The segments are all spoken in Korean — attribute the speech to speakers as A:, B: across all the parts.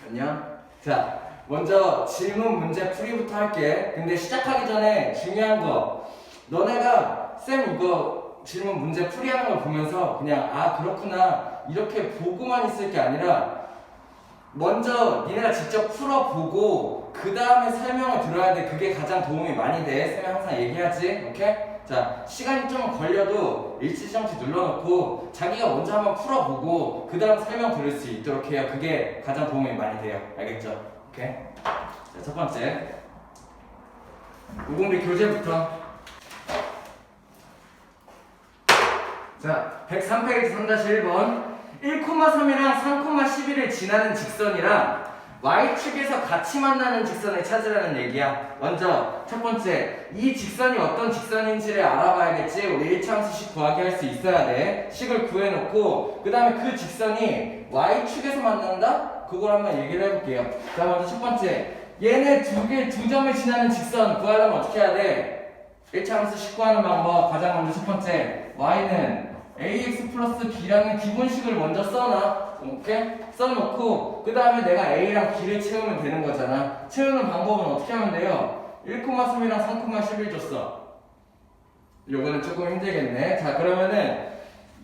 A: 안녕. 자, 먼저 질문 문제 풀이부터 할게. 근데 시작하기 전에 중요한 거, 너네가 쌤 이거 질문 문제 풀이하는 걸 보면서 그냥 아 그렇구나 이렇게 보고만 있을 게 아니라 먼저 니네가 직접 풀어보고 그 다음에 설명을 들어야 돼. 그게 가장 도움이 많이 돼. 쌤이 항상 얘기하지. 오케이? 자, 시간이 좀 걸려도 일시정지 눌러놓고 자기가 먼저 한번 풀어보고 그 다음 설명 들을 수 있도록 해요. 그게 가장 도움이 많이 돼요. 알겠죠? 오케이? 자, 첫 번째 우공비 교재부터. 자, 103페이지 3-1번 1,3이랑 3,11을 지나는 직선이랑 Y축에서 같이 만나는 직선을 찾으라는 얘기야. 먼저 첫 번째, 이 직선이 어떤 직선인지를 알아봐야겠지. 우리 1차함수식 구하기 할 수 있어야 돼. 식을 구해놓고 그 다음에 그 직선이 Y축에서 만난다? 그걸 한번 얘기를 해볼게요. 자, 먼저 첫 번째, 얘네 두 점을 지나는 직선 구하려면 어떻게 해야 돼? 1차함수식 구하는 방법. 가장 먼저 첫 번째, Y는 ax 플러스 b라는 기본식을 먼저 써놔. 오케이? 써놓고 그 다음에 내가 a랑 b를 채우면 되는 거잖아. 채우는 방법은 어떻게 하면 돼요? 1,3이랑 3,11 줬어. 요거는 조금 힘들겠네. 자, 그러면은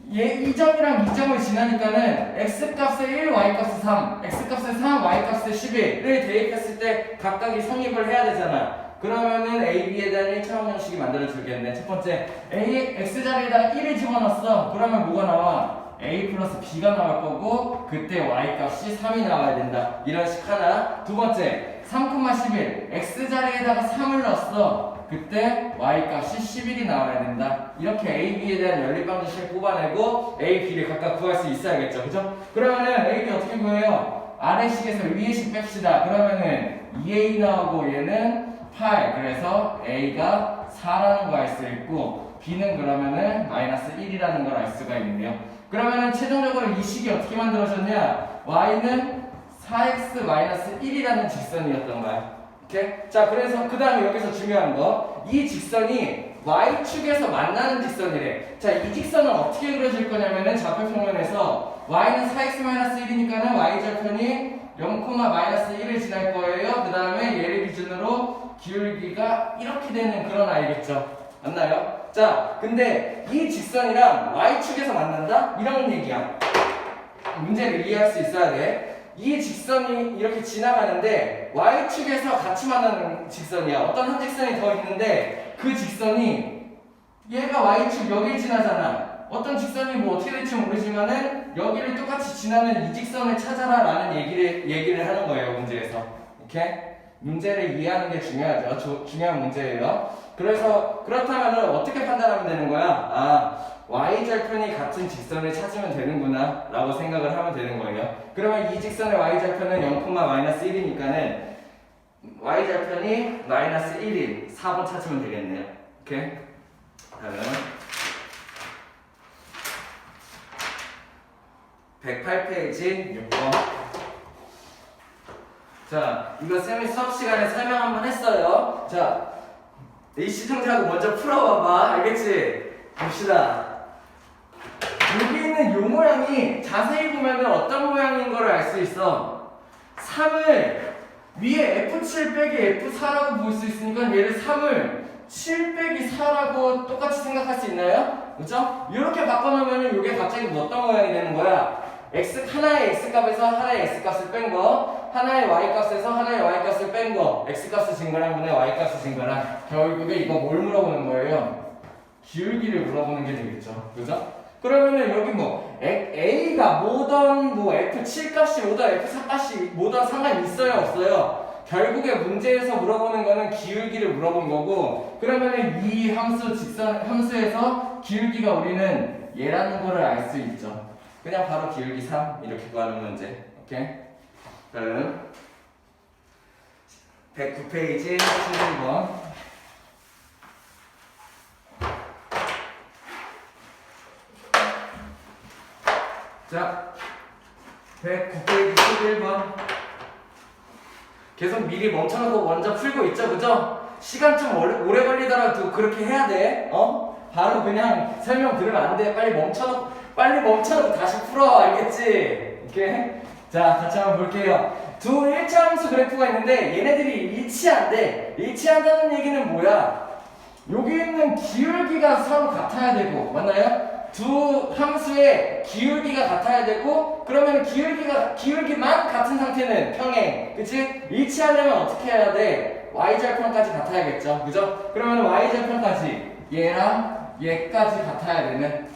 A: 이 점이랑 이 점을 지나니까는 x값에 1, y값에 3, x값에 3, y값에 11을 대입했을 때 각각이 성립을 해야 되잖아. 그러면은 a, b에 대한 1차원 형식이 만들어지겠네. 첫 번째, x 자리에다가 1을 집어넣었어. 그러면 뭐가 나와? a 플러스 b가 나올 거고 그때 y 값이 3이 나와야 된다. 이런 식 하나. 두 번째, 3,11 x 자리에다가 3을 넣었어. 그때 y 값이 11이 나와야 된다. 이렇게 a, b에 대한 연립방정식을 뽑아내고 a, b를 각각 구할 수 있어야겠죠. 그죠? 그러면은 a, b 어떻게 구해요? 아래식에서 위에식 뺍시다. 그러면은 2a 나오고 얘는 8. 그래서 a가 4라는 거 알 수 있고 b는 그러면은 마이너스 1이라는 걸 알 수가 있네요. 그러면은 최종적으로 이 식이 어떻게 만들어졌냐? y는 4x 마이너스 1이라는 직선이었던 거야. 오케이? 자, 그래서 그 다음에 여기서 중요한 거, 이 직선이 y축에서 만나는 직선이래. 자, 이 직선은 어떻게 그려질 거냐면은 좌표평면에서 y는 4x 마이너스 1이니까는 y절편이 0,-1을 지날 거예요. 그 다음에 얘를 기준으로 기울기가 이렇게 되는 그런 아이겠죠. 맞나요? 자, 근데 이 직선이랑 y축에서 만난다? 이런 얘기야. 문제를 이해할 수 있어야 돼. 이 직선이 이렇게 지나가는데 y축에서 같이 만나는 직선이야. 어떤 한 직선이 더 있는데 그 직선이 얘가 y축 여길 지나잖아. 어떤 직선이 뭐 어떻게 될지 모르지만은 여기를 똑같이 지나는 이 직선을 찾아라 라는 얘기를 하는 거예요. 문제에서. 오케이? 문제를 이해하는 게 중요하죠. 중요한 문제예요. 그래서 그렇다면 어떻게 판단하면 되는 거야? 아, y절편이 같은 직선을 찾으면 되는구나 라고 생각을 하면 되는 거예요. 그러면 이 직선의 y절편은 0,-1이니까는 y절편이 마이너스 1인 4번 찾으면 되겠네요. 오케이? 다음 108페이지 6번. 자, 이거 쌤이 수업 시간에 설명 한번 했어요. 자, 이 시청자하고 먼저 풀어봐봐. 알겠지? 봅시다. 여기 있는 요 모양이 자세히 보면 어떤 모양인 걸 알 수 있어. 3을 위에 F7 빼기 F4라고 볼 수 있으니까 얘를 3을 7 빼기 4라고 똑같이 생각할 수 있나요? 그쵸? 이렇게 바꿔놓으면 이게 갑자기 어떤 모양이 되는 거야? 하나의 x값에서 하나의 x값을 뺀 거, 하나의 y값에서 하나의 y값을 뺀 거, x값을 진 거랑 분의 y값을 진 거랑 결국에 이거 뭘 물어보는 거예요? 기울기를 물어보는 게 되겠죠. 그죠? 그러면은 여기 뭐 a가 뭐던 뭐 f7 값이 뭐던 f4 값이 뭐던 상관이 있어요? 없어요? 결국에 문제에서 물어보는 거는 기울기를 물어본 거고, 그러면은 이 함수에서 기울기가 우리는 얘라는 거를 알 수 있죠. 그냥 바로 기울기 3 이렇게 구하는 문제. 오케이? 다음 109페이지 11번. 자, 109페이지 11번. 계속 미리 멈춰놓고 먼저 풀고 있죠, 그죠? 시간 좀 오래 걸리더라도 그렇게 해야 돼. 바로 그냥 설명 들으면 안 돼. 빨리 멈춰놓고 다시 풀어. 알겠지? 오케이? 자, 같이 한번 볼게요. 두 일차함수 그래프가 있는데 얘네들이 일치한데 일치한다는 얘기는 뭐야? 여기 있는 기울기가 서로 같아야 되고 맞나요? 두 함수의 기울기가 같아야 되고 그러면 기울기만 같은 상태는 평행 그치? 일치하려면 어떻게 해야 돼? y절편까지 같아야겠죠 그죠? 그러면 y절편까지 얘랑 얘까지 같아야 되는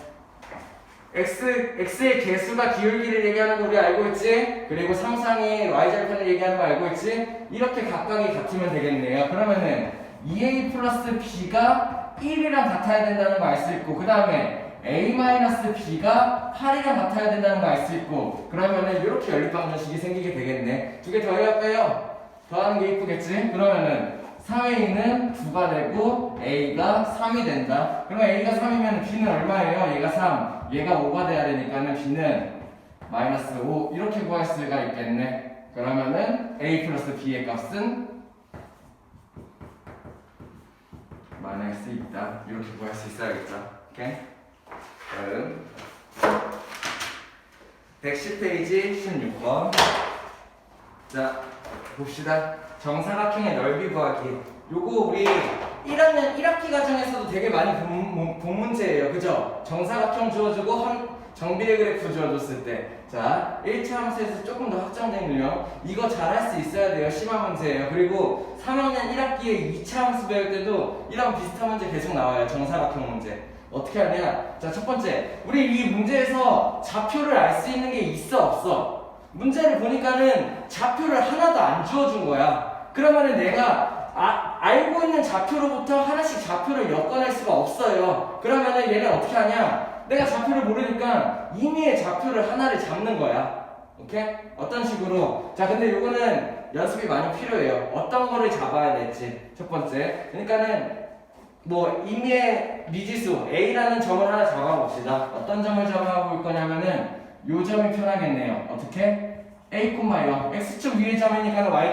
A: x의 개수가 기울기를 얘기하는 거 우리 알고 있지? 그리고 상상이 y절편을 얘기하는 거 알고 있지? 이렇게 각각이 같으면 되겠네요 그러면은 2a 플러스 b가 1이랑 같아야 된다는 거 알 수 있고 그 다음에 a-b가 8이랑 같아야 된다는 거 알 수 있고 그러면은 이렇게 연립방정식이 생기게 되겠네 두 개 더해야 빼요 더하는 게 이쁘겠지? 그러면은 3a는 9가 되고 a가 3이 된다 그러면 a가 3이면 b는 얼마예요? 얘가 3 얘가 5가 돼야 되니까는 b는 마이너스 5 이렇게 구할 수가 있겠네 그러면은 a 플러스 b의 값은 마이너스 있다 이렇게 구할 수 있어야겠죠 오케이? 다음 110페이지 16번 자 봅시다 정사각형의 넓이 구하기 요거 우리 1학년 1학기 과정에서도 되게 많이 본 문제예요 그죠? 정사각형 주어주고 정비례 그래프 주어줬을 때 자 1차 함수에서 조금 더 확장된 유형 이거 잘할 수 있어야 돼요 심한 문제예요 그리고 3학년 1학기에 2차 함수 배울 때도 이런 비슷한 문제 계속 나와요 정사각형 문제 어떻게 하냐 자 첫 번째 우리 이 문제에서 좌표를 알 수 있는 게 있어 없어 문제를 보니까는 좌표를 하나도 안 주어준 거야 그러면은 내가 알고 있는 좌표로부터 하나씩 좌표를 엮어낼 수가 없어요 그러면은 얘는 어떻게 하냐 내가 좌표를 모르니까 임의의 좌표를 하나를 잡는 거야 오케이? 어떤 식으로 자 근데 요거는 연습이 많이 필요해요 어떤 거를 잡아야 될지 첫 번째 그러니까는 뭐 임의의 미지수 A라는 점을 하나 잡아봅시다 어떤 점을 잡아볼 거냐면은 요 점이 편하겠네요 어떻게? A, 0 X축 위의 점이니까 Y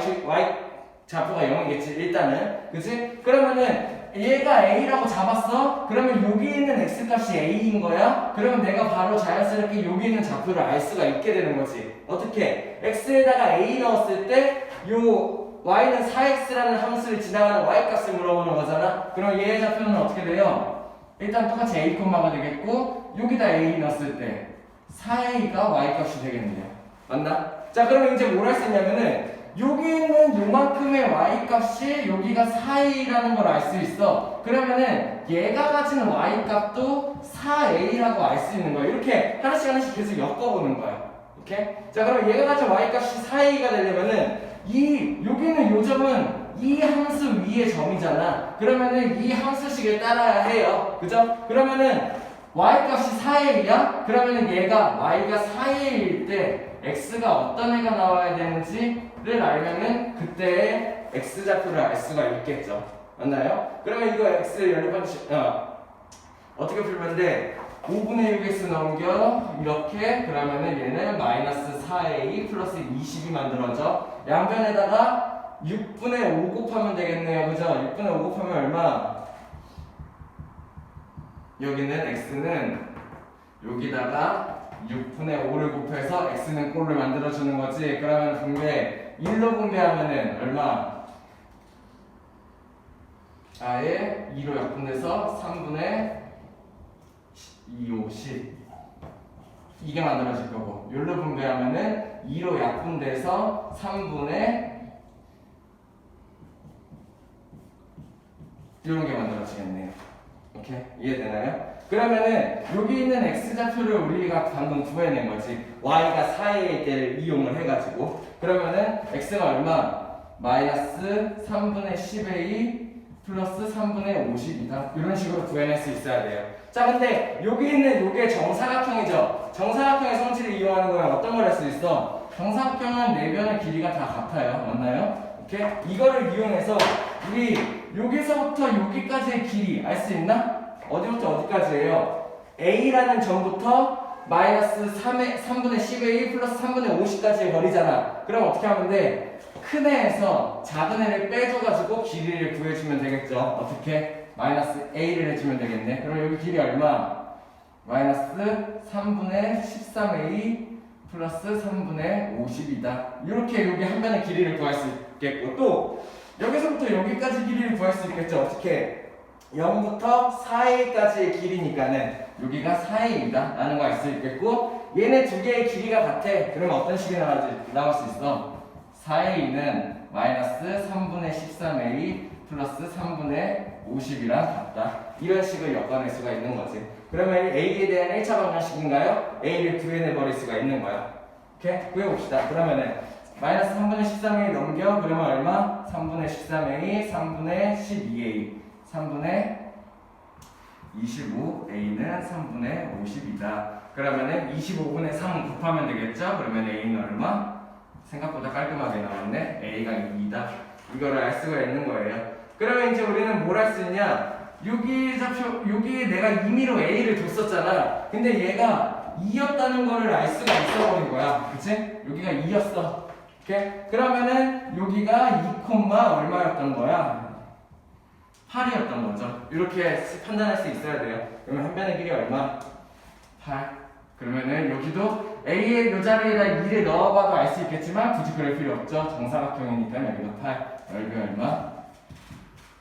A: 좌표가 0이겠지 일단은 그치? 그러면은 얘가 A라고 잡았어? 그러면 여기 있는 X값이 A인 거야? 그러면 내가 바로 자연스럽게 여기 있는 좌표를 알 수가 있게 되는 거지 어떻게? X에다가 A 넣었을 때 요 y는 4x라는 함수를 지나가는 y값을 물어보는 거잖아 그럼 얘의 좌표는 어떻게 돼요? 일단 똑같이 a, 가 되겠고 여기다 a 넣었을 때 4a가 y값이 되겠네요 맞나? 자 그러면 이제 뭘 할 수 있냐면은 여기 있는 요만큼의 y값이 여기가 4a라는 걸 알 수 있어 그러면은 얘가 가지는 y값도 4a라고 알 수 있는 거야 이렇게 하나씩 계속 엮어보는 거야 오케이? 자 그럼 얘가 가진 y값이 4a가 되려면은 여기는 요 점은 이 함수 위의 점이잖아 그러면은 이 함수식을 따라야 해요 그죠? 그러면은 y값이 4a야? 그러면은 얘가 y가 4a일 때 x가 어떤 애가 나와야 되는지를 알면은 그때의 x좌표를 알 수가 있겠죠 맞나요? 그러면 이거 x 연립방식 어떻게 풀면 돼? 5분의 6x 넘겨 이렇게 그러면은 얘는 마이너스 4a 플러스 20이 만들어져 양변에다가 6분의 5 곱하면 되겠네요 그죠? 6분의 5 곱하면 얼마? 여기는 x는 여기다가 6분의 5를 곱해서 x는 꼴을 만들어주는 거지 그러면 분배 1로 분배하면은 얼마? 아예 2로 약분돼서 3분의 2, 5, 10 이게 만들어질 거고 요로 분배하면은 2로 약분돼서 3분의 이런 게 만들어지겠네요 오케이? 이해되나요? 그러면은 여기 있는 x좌표를 우리가 방금 구해낸 거지 y가 4a일 때를 이용을 해가지고 그러면은 x가 얼마? 마이너스 3분의 10a 플러스 3분의 50이다 이런 식으로 구해낼 수 있어야 돼요 자 근데 여기 있는 요게 정사각형이죠 정사각형의 성질을 이용하는 거면 어떤 걸 할 수 있어? 정사각형은 내변의 길이가 다 같아요 맞나요? 오케이? 이거를 이용해서 우리 여기서부터 여기까지의 길이 알 수 있나? 어디부터 어디까지예요? A라는 점부터 마이너스 3분의 10A 플러스 3분의 50까지의 거리잖아 그럼 어떻게 하면 돼? 큰 애에서 작은 애를 빼줘가지고 길이를 구해주면 되겠죠 어떻게? 마이너스 A를 해주면 되겠네 그럼 여기 길이 얼마? 마이너스 3분의 13A 플러스 3분의 50이다. 이렇게 여기 한 변의 길이를 구할 수 있겠고, 또 여기서부터 여기까지 길이를 구할 수 있겠죠. 어떻게? 0부터 4a까지의 길이니까는 여기가 4a이다 라는 거 알 수 있겠고, 얘네 두 개의 길이가 같아. 그러면 어떤 식이 나올 수 있어? 4a는 마이너스 3분의 13a 플러스 3분의 50이랑 같다. 이런 식을 엮어낼 수가 있는 거지. 그러면 a에 대한 1차 방정식인가요? a를 구해내버릴 수가 있는 거야. 오케이? 구해봅시다. 그러면은 마이너스 3분의 13a 넘겨. 그러면 얼마? 3분의 13a, 3분의 12a, 3분의 25a는 3분의 50이다. 그러면은 25분의 3 곱하면 되겠죠? 그러면 a는 얼마? 생각보다 깔끔하게 나왔네. a가 2이다. 이거를 알 수가 있는 거예요. 그러면 이제 우리는 뭘 할 수 있냐? 여기 내가 임의로 a를 줬었잖아. 근데 얘가 2였다는 거를 알 수가 있어버린 거야. 그치? 여기가 2였어. 오케이? 그러면은 여기가 2, 얼마였던 거야? 8이었던 거죠. 이렇게 판단할 수 있어야 돼요. 그러면 한 변의 길이 얼마? 8. 그러면은 여기도 a의 요 자리에다 2를 넣어봐도 알 수 있겠지만 굳이 그럴 필요 없죠. 정사각형이니까 여기도 8. 여기 얼마?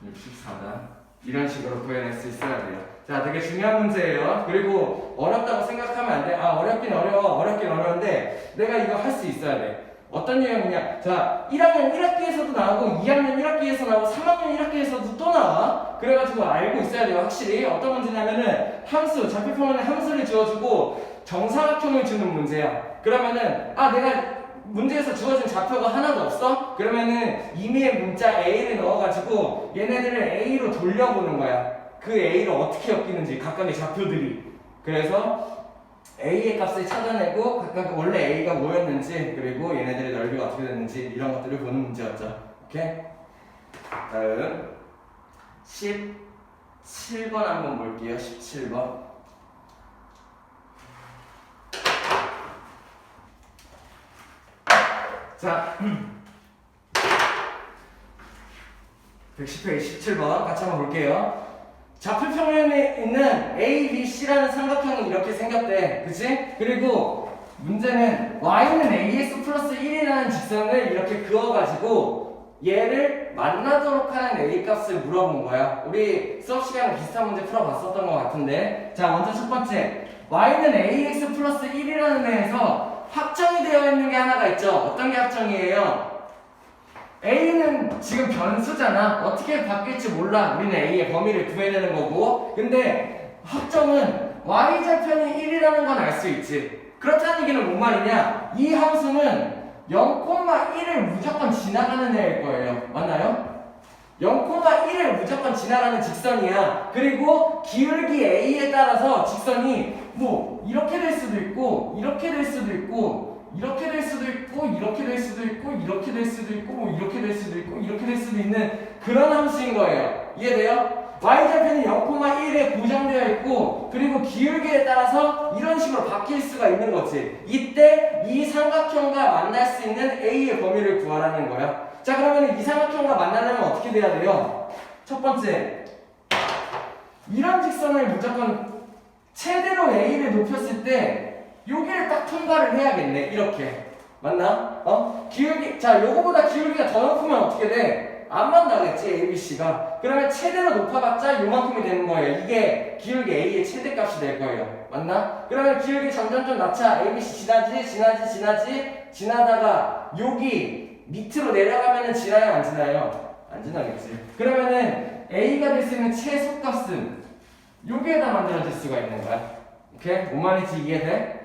A: 64다. 이런 식으로 구해낼 수 있어야 돼요. 자, 되게 중요한 문제예요. 그리고 어렵다고 생각하면 안 돼. 아, 어렵긴 어려운데 내가 이거 할 수 있어야 돼. 어떤 유형이냐? 자, 1학년 1학기에서도 나오고 2학년 1학기에서 나오고 3학년 1학기에서도 또 나와. 그래가지고 알고 있어야 돼요. 확실히 어떤 문제냐면은 함수, 좌표평면에 함수를 주어주고 정사각형을 주는 문제야. 그러면은 내가 문제에서 주어진 좌표가 하나도 없어? 그러면은 임의의 문자 a를 넣어가지고 얘네들을 a로 돌려보는 거야. 그 a를 어떻게 엮이는지 각각의 좌표들이. 그래서 a의 값을 찾아내고 각각 원래 a가 뭐였는지, 그리고 얘네들의 넓이가 어떻게 됐는지 이런 것들을 보는 문제였죠. 오케이? 다음 17번 한번 볼게요. 17번. 자, 110페이지 17번 같이 한번 볼게요. 좌표평면에 있는 A, B, C라는 삼각형이 이렇게 생겼대. 그치? 그리고 문제는 y는 ax 플러스 1이라는 직선을 이렇게 그어가지고 얘를 만나도록 하는 a 값을 물어본 거야. 우리 수업 시간에 비슷한 문제 풀어봤었던 것 같은데, 자, 먼저 첫 번째, y는 ax 플러스 1이라는 애에서 확정이 되어 있는 게 하나가 있죠. 어떤 게 확정이에요? a는 지금 변수잖아. 어떻게 바뀔지 몰라. 우리는 a의 범위를 구해내는 거고. 근데 확정은 y좌편이 1이라는 건 알 수 있지. 그렇다는 얘기는 뭔 말이냐? 이 함수는 0,1을 무조건 지나가는 애일 거예요. 맞나요? 0,1을 무조건 지나가는 직선이야. 그리고 기울기 a에 따라서 직선이 뭐 이렇게 될 수도 있고, 이렇게 될 수도 있고, 이렇게 될 수도 있고, 이렇게 될 수도 있고, 이렇게 될 수도 있고, 뭐 이렇게 될 수도 있고, 이렇게 될 수도 있는 그런 함수인 거예요. 이해돼요? y좌표는 0,1에 고정되어 있고, 그리고 기울기에 따라서 이런 식으로 바뀔 수가 있는 거지. 이때 이 삼각형과 만날 수 있는 a의 범위를 구하라는 거야. 자, 그러면 이 삼각형과 만나려면 어떻게 돼야 돼요? 첫 번째, 이런 직선을 무조건 최대로 a를 높였을 때 여기를 딱 통과를 해야겠네. 이렇게. 맞나? 기울기, 자, 요거보다 기울기가 더 높으면 어떻게 돼? 안 만나겠지, A, B, C가. 그러면 최대로 높아봤자 요만큼이 되는 거예요. 이게 기울기 A의 최대값이 될 거예요. 맞나? 그러면 기울기 점점 좀 낮춰. A, B, C 지나다가 여기 밑으로 내려가면은 지나요, 안 지나요? 안 지나겠지. 그러면은 A가 될 수 있는 최소값은 여기에다 만들어질 수가 있는 거야. 오케이? 뭔 말인지 이해돼?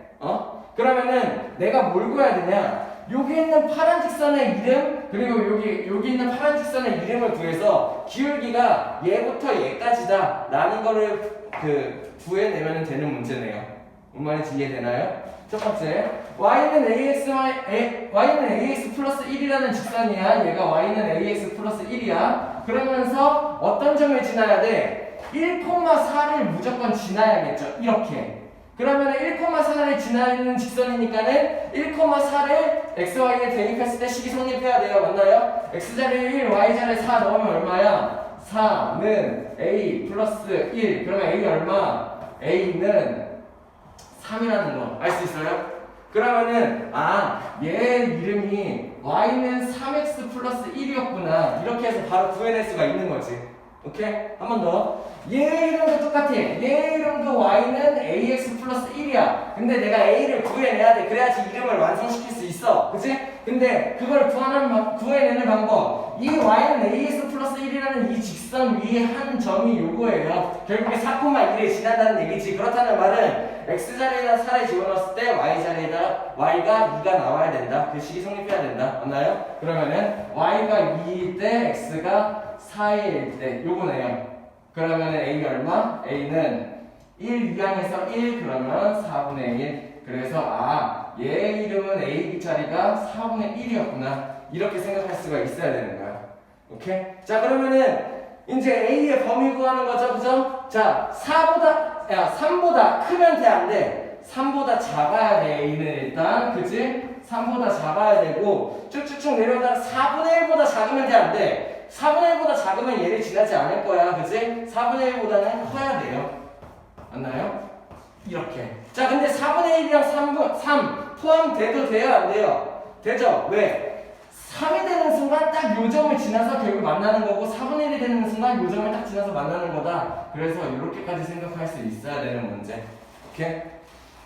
A: 그러면은 내가 뭘 구해야 되냐? 여기 있는 파란 직선의 이름, 그리고 여기 있는 파란 직선의 이름을 구해서 기울기가 얘부터 얘까지다 라는 거를 구해내면 되는 문제네요. 뭔 말인지 이해되나요? 첫 번째, y는 ax 플러스 1이라는 직선이야. 얘가 y는 ax 플러스 1이야. 그러면서 어떤 점을 지나야 돼? 1,4를 무조건 지나야겠죠. 이렇게. 그러면 1,4를 지나는 직선이니까는 1,4를 xy에 대입했을 때 식이 성립해야 돼요. 맞나요? x자리에 1, y자리에 4 넣으면 얼마야? 4는 a 플러스 1. 그러면 a 얼마? a는 3이라는 거 알 수 있어요? 그러면은 얘 이름이 y는 3x 플러스 1이었구나 이렇게 해서 바로 구해낼 수가 있는 거지. 오케이? 한 번 더. 얘 이름도 똑같아. 얘 이름도 y는 ax 플러스 1이야. 근데 내가 a를 구해내야 돼. 그래야지 이름을 완성시킬 수 있어. 그치? 근데 그걸 구해내는 방법. 이 y는 ax 플러스 1이라는 이 직선 위에 한 점이 요거예요. 결국에 4,1에 지난다는 얘기지. 그렇다는 말은 x자리에다 4를 집어넣었을 때 y자리에다 y가 2가 나와야 된다. 그 식이 성립해야 된다. 맞나요? 그러면은 y가 2일 때 x가 4일 때 요거네요. 그러면은 a가 얼마? a는 1 유향에서 1 그러면 4분의 1. 그래서 얘 이름은 a 자리가 4분의 1이었구나. 이렇게 생각할 수가 있어야 되는 거야. 오케이? 자 그러면은 이제 a의 범위 구하는 거죠. 그죠? 자 3보다 크면 돼 안 돼? 3보다 작아야 돼 a는 일단. 그치? 3보다 작아야 되고 쭉쭉쭉 내려오다가 4분의 1보다 작으면 돼 안 돼? 4분의 1보다 작으면 얘를 지나지 않을 거야. 그치? 4분의 1보다는 커야 돼요. 맞나요? 이렇게. 자, 근데 4분의 1이랑 3 포함돼도 돼요? 안 돼요? 되죠? 왜? 3이 되는 순간 딱 요 점을 지나서 결국 만나는 거고 4분의 1이 되는 순간 요 점을 딱 지나서 만나는 거다. 그래서 이렇게까지 생각할 수 있어야 되는 문제. 오케이?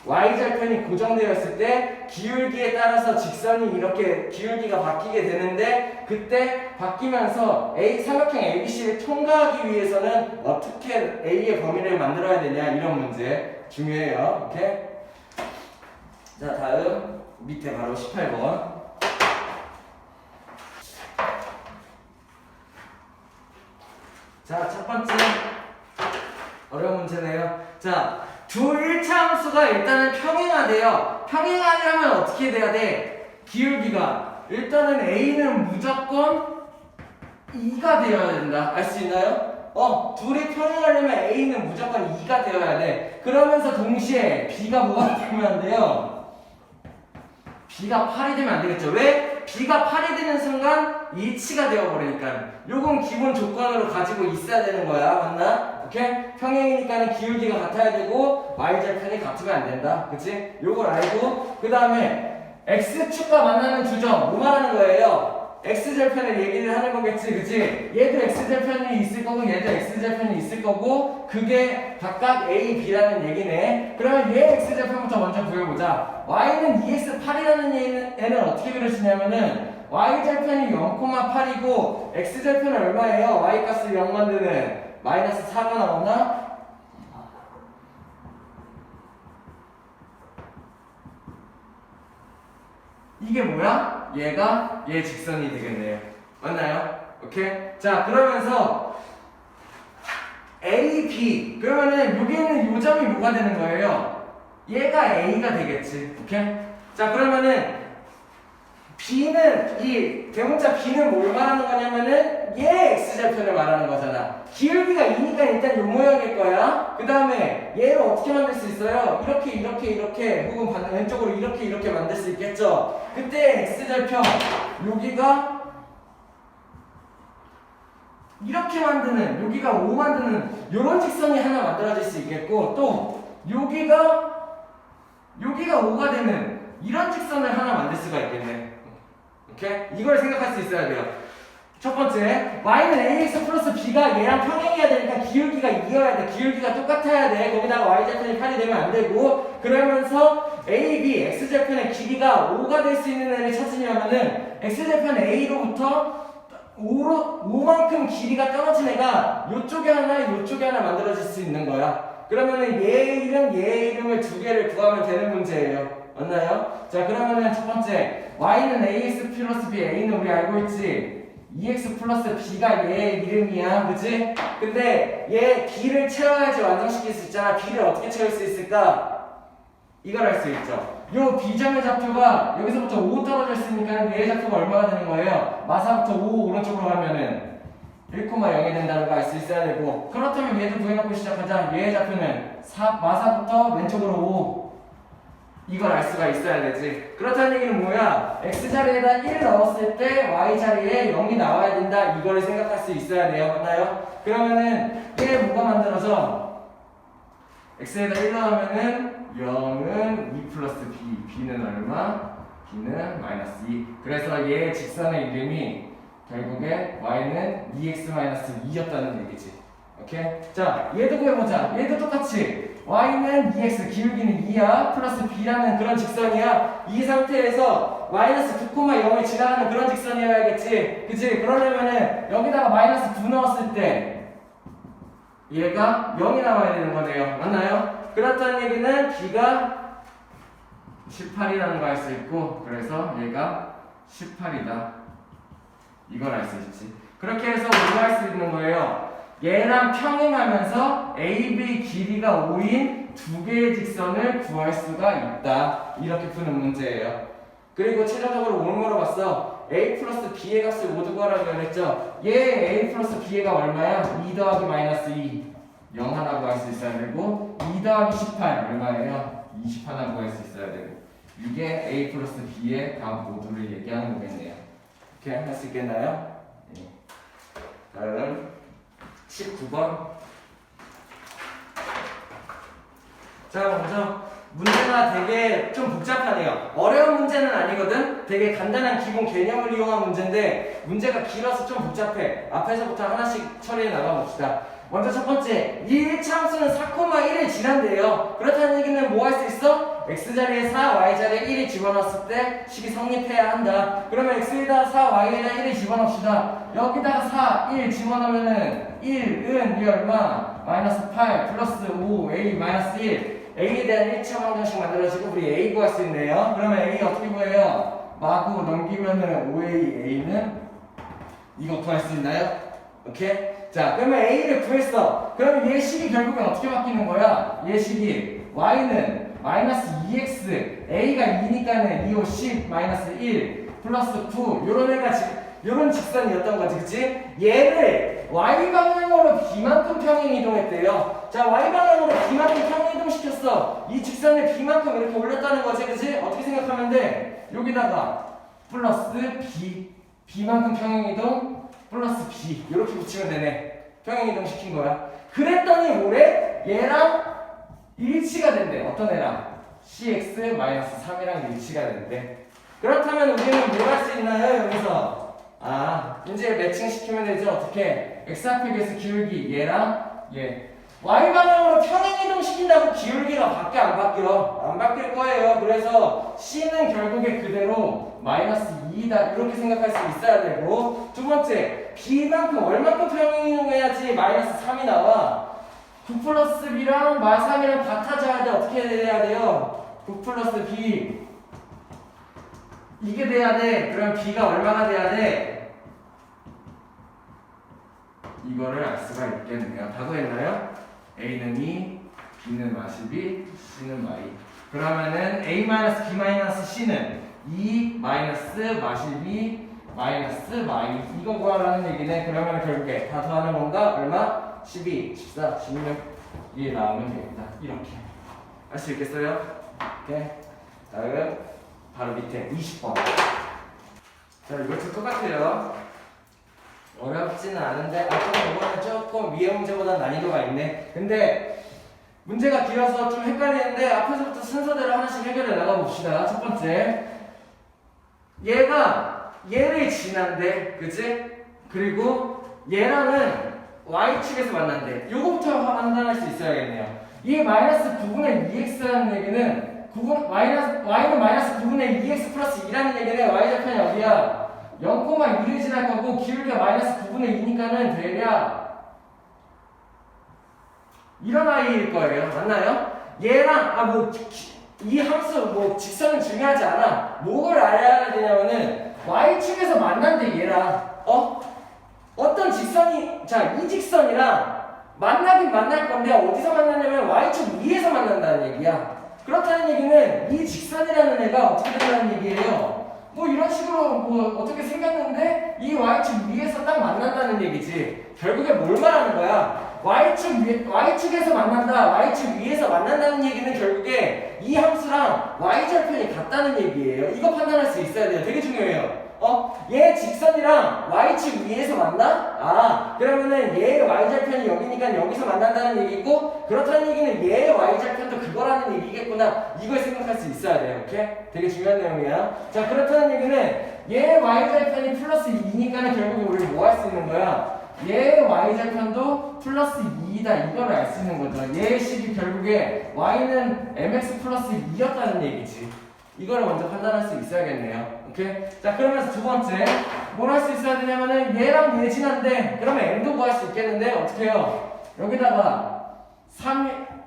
A: y절편이 고정되어 있을 때 기울기에 따라서 직선이 이렇게 기울기가 바뀌게 되는데 그때 바뀌면서 삼각형 ABC를 통과하기 위해서는 어떻게 A의 범위를 만들어야 되냐 이런 문제 중요해요. 오케이? 자 다음 밑에 바로 18번. 자 첫 번째 어려운 문제네요. 자 두 일차함수가 일단은 평행하대요. 평행하려면 어떻게 돼야 돼? 기울기가 일단은 A는 무조건 2가 되어야 된다. 알 수 있나요? 둘이 평행하려면 A는 무조건 2가 되어야 돼. 그러면서 동시에 B가 뭐가 되면 안 돼요? B가 8이 되면 안 되겠죠. 왜? B가 8이 되는 순간 일치가 되어버리니까 요건 기본 조건으로 가지고 있어야 되는 거야. 맞나? 오케이? 평행이니까는 기울기가 같아야 되고 y절편이 같으면 안 된다. 그치? 요걸 알고 그 다음에 x축과 만나는 두 점 뭐 말하는 거예요? x절편을 얘기를 하는 거겠지. 그치? 얘도 x절편이 있을 거고 얘도 x절편이 있을 거고 그게 각각 a, b라는 얘기네. 그러면 얘 x절편부터 먼저 구해보자. y는 2x8이라는 애는 어떻게 그려지냐면은 y절편이 0,8이고 x절편은 얼마예요? y 값을 0 만드는 마이너스 4가 나오나? 이게 뭐야? 얘가 얘 직선이 되겠네요. 맞나요? 오케이? 자 그러면서 A, B 그러면은 여기는 요 점이 뭐가 되는 거예요? 얘가 A가 되겠지. 오케이? 자 그러면은 B는 이 대문자 B는 뭘 말하는 거냐면은 얘 X절편을 말하는 거잖아. 기울기가 2니까 일단 요 모양일 거야. 그 다음에 얘를 어떻게 만들 수 있어요? 이렇게 혹은 반대 왼쪽으로 이렇게 만들 수 있겠죠. 그때 X절편 여기가 이렇게 만드는 여기가 5 만드는 요런 직선이 하나 만들어질 수 있겠고 또 여기가 5가 되는 이런 직선을 하나 만들 수가 있겠네. 오케이? 이걸 생각할 수 있어야 돼요. 첫 번째, y는 ax 플러스 b가 얘랑 평행해야 되니까 기울기가 2여야 돼. 기울기가 똑같아야 돼. 거기다가 y절편이 8이 되면 안 되고 그러면서 a, b, x절편의 길이가 5가 될 수 있는 애를 찾으려면은 x절편 a로부터 5만큼 길이가 떨어진 애가 요쪽에 하나 만들어질 수 있는 거야. 그러면은 얘 이름을 두 개를 구하면 되는 문제예요. 맞나요? 자 그러면은 첫 번째 y는 ax 플러스 b a는 우리 알고 있지? 2x 플러스 b가 얘 이름이야. 그치? 근데 얘 b를 채워야지 완성시킬 수 있잖아. b를 어떻게 채울 수 있을까? 이걸 할 수 있죠. 요 b점의 좌표가 여기서부터 5 떨어져 있으니까 얘의 좌표가 얼마가 되는 거예요? 마사부터 5 오른쪽으로 가면은 1,0이 된다는 거 알 수 있어야 되고 그렇다면 얘도 구해놓고 시작하자. 얘의 좌표는 마사부터 왼쪽으로 5 이걸 알 수가 있어야 되지. 그렇다는 얘기는 뭐야? x자리에다 1 넣었을 때 y자리에 0이 나와야 된다. 이거를 생각할 수 있어야 돼요. 맞나요? 그러면은 얘 뭐가 만들어져? x에다 1 넣으면은 0은 2 플러스 b, b는 얼마? b는 마이너스 2. 그래서 얘 직선의 이름이 결국에 y는 2x 마이너스 2였다는 얘기지. 오케이? 자, 얘도 구해보자. 얘도 똑같이 y는 2x, 기울기는 2야 플러스 b라는 그런 직선이야. 이 상태에서 마이너스 9,0을 지나가는 그런 직선이어야겠지. 그치? 그러려면은 여기다가 마이너스 9 넣었을 때 얘가 0이 나와야 되는 거네요. 맞나요? 그렇다는 얘기는 b가 18이라는 거 알 수 있고, 그래서 얘가 18이다. 이걸 알 수 있지. 그렇게 해서 우리가 할 수 있는 거예요. 얘랑 평행하면서 AB 길이가 5인 두 개의 직선을 구할 수가 있다. 이렇게 푸는 문제예요. 그리고 최종적으로 뭘 물어봤어? A 플러스 B의 값을 모두 구하라고 그랬죠? 얘 A 플러스 B의 값 얼마야? 2 더하기 마이너스 2 0 하나 구할 수 있어야 되고, 2 더하기 18 얼마예요? 20 하나 구할 수 있어야 되고, 이게 A 플러스 B의 값 모두를 얘기하는 거겠네요. 이렇게 할 수 있겠나요? 네. 다음 19번. 자, 먼저 문제가 되게 좀 복잡하네요. 어려운 문제는 아니거든. 되게 간단한 기본 개념을 이용한 문제인데 문제가 길어서 좀 복잡해. 앞에서부터 하나씩 처리해 나가봅시다. 먼저 첫 번째, 이 1차 함수는 4,1을 지난대요. 그렇다는 얘기는 뭐 할 수 있어? x자리에 4, y자리에 1이 집어넣었을 때 식이 성립해야 한다. 그러면 x에다 4, y에다 1을 집어넣읍시다. 여기다가 4, 1 집어넣으면은 1은 이 얼마? 마이너스 8 플러스 5, a 마이너스 1. a에 대한 1차 방정식 만들어지고 우리 a 구할 수 있네요. 그러면 a 어떻게 구해요? 마구 넘기면은 5a, a는 이거 구할 수 있나요? 오케이? 자, 그러면 a를 구했어. 그러면 얘 식이 결국엔 어떻게 바뀌는 거야? 얘 식이 y는 마이너스 2x, a가 2니까는 2, 5, 10, 마이너스 1, 플러스 9 요런 애가 요런 직선이었던 거지, 그치? 얘를 y방향으로 b만큼 평행 이동했대요. 자, y방향으로 b만큼 평행 이동시켰어. 이 직선을 b만큼 이렇게 올렸다는 거지, 그치? 어떻게 생각하면 돼? 여기다가 플러스 b, b만큼 평행 이동 플러스 b 이렇게 붙이면 되네. 평행 이동 시킨 거야. 그랬더니 뭐래? 얘랑 일치가 된대. 어떤 애랑? cx-3이랑 일치가 된대. 그렇다면 우리는 뭘 할 수 있나요? 여기서 이제 매칭시키면 되죠. 어떻게? x좌표에서 기울기 얘랑 얘 y방향으로 평행 이동시킨다고 기울기가 바뀌어 안 바뀌어? 안 바뀔 거예요. 그래서 c는 결국에 그대로 마이너스 2다 이렇게 생각할 수 있어야 되고, 두 번째 b만큼 얼만큼 평행 이동해야지 마이너스 3이 나와? 9 플러스 b랑 마 3이랑 같아져야 돼. 어떻게 돼야 돼요? 9 플러스 b 이게 돼야 돼. 그럼 b가 얼마가 돼야 돼? 이거를 알 수가 있겠네요. 다 구했나요? a는 2, b는 마 12, c는 마 2. 그러면은 a 마이너스 b 마이너스 c는 2 마이너스 마 12 마이너스 마 2. 이거 구하라는 얘기네. 그러면 결국에 다 더하는 건가? 얼마? 12, 14, 16이 나오면 되겠다. 이렇게 할 수 있겠어요? 오케이. 다음 바로 밑에 20번. 자, 이것도 똑같아요. 어렵지는 않은데 이거는 조금 위에 문제보다 난이도가 있네. 근데 문제가 길어서 좀 헷갈리는데 앞에서부터 순서대로 하나씩 해결해 나가봅시다. 첫 번째, 얘가 얘를 지난대, 그치? 그리고 얘랑은 y축에서 만난대. 요거부터 판단할 수 있어야겠네요. 이 마이너스 9분의 2x라는 얘기는 y는 마이너스 9분의 2x 플러스 2라는 얘기는 y좌표는 어디야? 0,2를 지날 거고 기울기가 마이너스 9분의 2니까는 대략 이런 아이일 거예요. 맞나요? 얘랑 이 함수 직선은 중요하지 않아. 뭘 알아야 되냐면은 y축에서 만난대. 얘랑 어떤 직선이, 자, 이 직선이랑 만나긴 만날 건데 어디서 만나냐면 y축 위에서 만난다는 얘기야. 그렇다는 얘기는 이 직선이라는 애가 어떻게 된다는 얘기예요? 이런 식으로 어떻게 생겼는데 이 y축 위에서 딱 만난다는 얘기지. 결국에 뭘 말하는 거야? y축에서 만난다, y축 위에서 만난다는 얘기는 결국에 이 함수랑 y절편이 같다는 얘기예요. 이거 판단할 수 있어야 돼요. 되게 중요해요. 얘 직선이랑 y축 위에서 만나? 아, 그러면은 얘의 y절편이 여기니까 여기서 만난다는 얘기고, 그렇다는 얘기는 얘의 y절편도 그거라는 얘기겠구나. 이걸 생각할 수 있어야 돼요. 오케이? 되게 중요한 내용이야. 자, 그렇다는 얘기는 얘의 y절편이 플러스 2니까는 결국에 우리 뭐 할 수 있는 거야? 얘의 y절편도 플러스 2이다. 이거를 알 수 있는 거죠. 얘의 식이 결국에 y는 mx 플러스 2였다는 얘기지. 이거를 먼저 판단할 수 있어야겠네요. 오케이? 자, 그러면서 두 번째 뭘 할 수 있어야 되냐면은 얘랑 얘 진한데, 그러면 m도 구할 수 있겠는데 어떻게 해요? 여기다가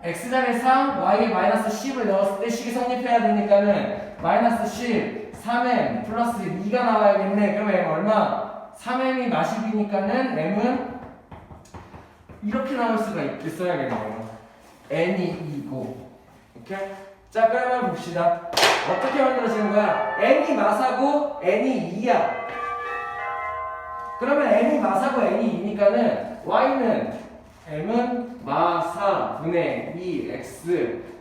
A: x자리에 3, y에 마이너스 10을 넣었을 때 식이 성립해야 되니까는 마이너스 10, 3m 플러스 2가 나와야겠네. 그러면 m 얼마? 3m이 마십이니까는 m은 이렇게 나올 수가 있어야겠네요. n이 2고. 오케이? 자, 그러면 봅시다. 어떻게 만들어지는 거야? n이 마사고 n이 2야. 그러면 n이 마사고 n이 2니까는 y는 m은 마사 분의 2x,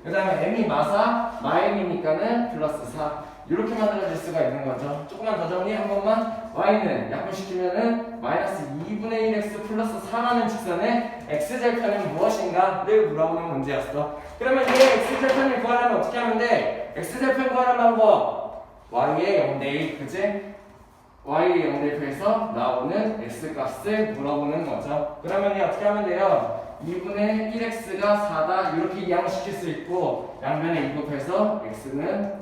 A: 그 다음에 m이 마사 마m이니까는 플러스 4. 이렇게 만들어질 수가 있는 거죠. 조금만 더 정리 한 번만. y는 약분시키면은 마이너스 2분의 1x 플러스 4라는 직선의 x절편은 무엇인가를 물어보는 문제였어. 그러면 얘 x절편을 구하려면 어떻게 하면 돼? x절편 구하는 방법 y의 0대 1, 그치? y의 0대 1에서 나오는 x값을 물어보는 거죠. 그러면 얘 어떻게 하면 돼요? 2분의 1x가 4다 이렇게 이항시킬 수 있고, 양변에 이곱해서 x는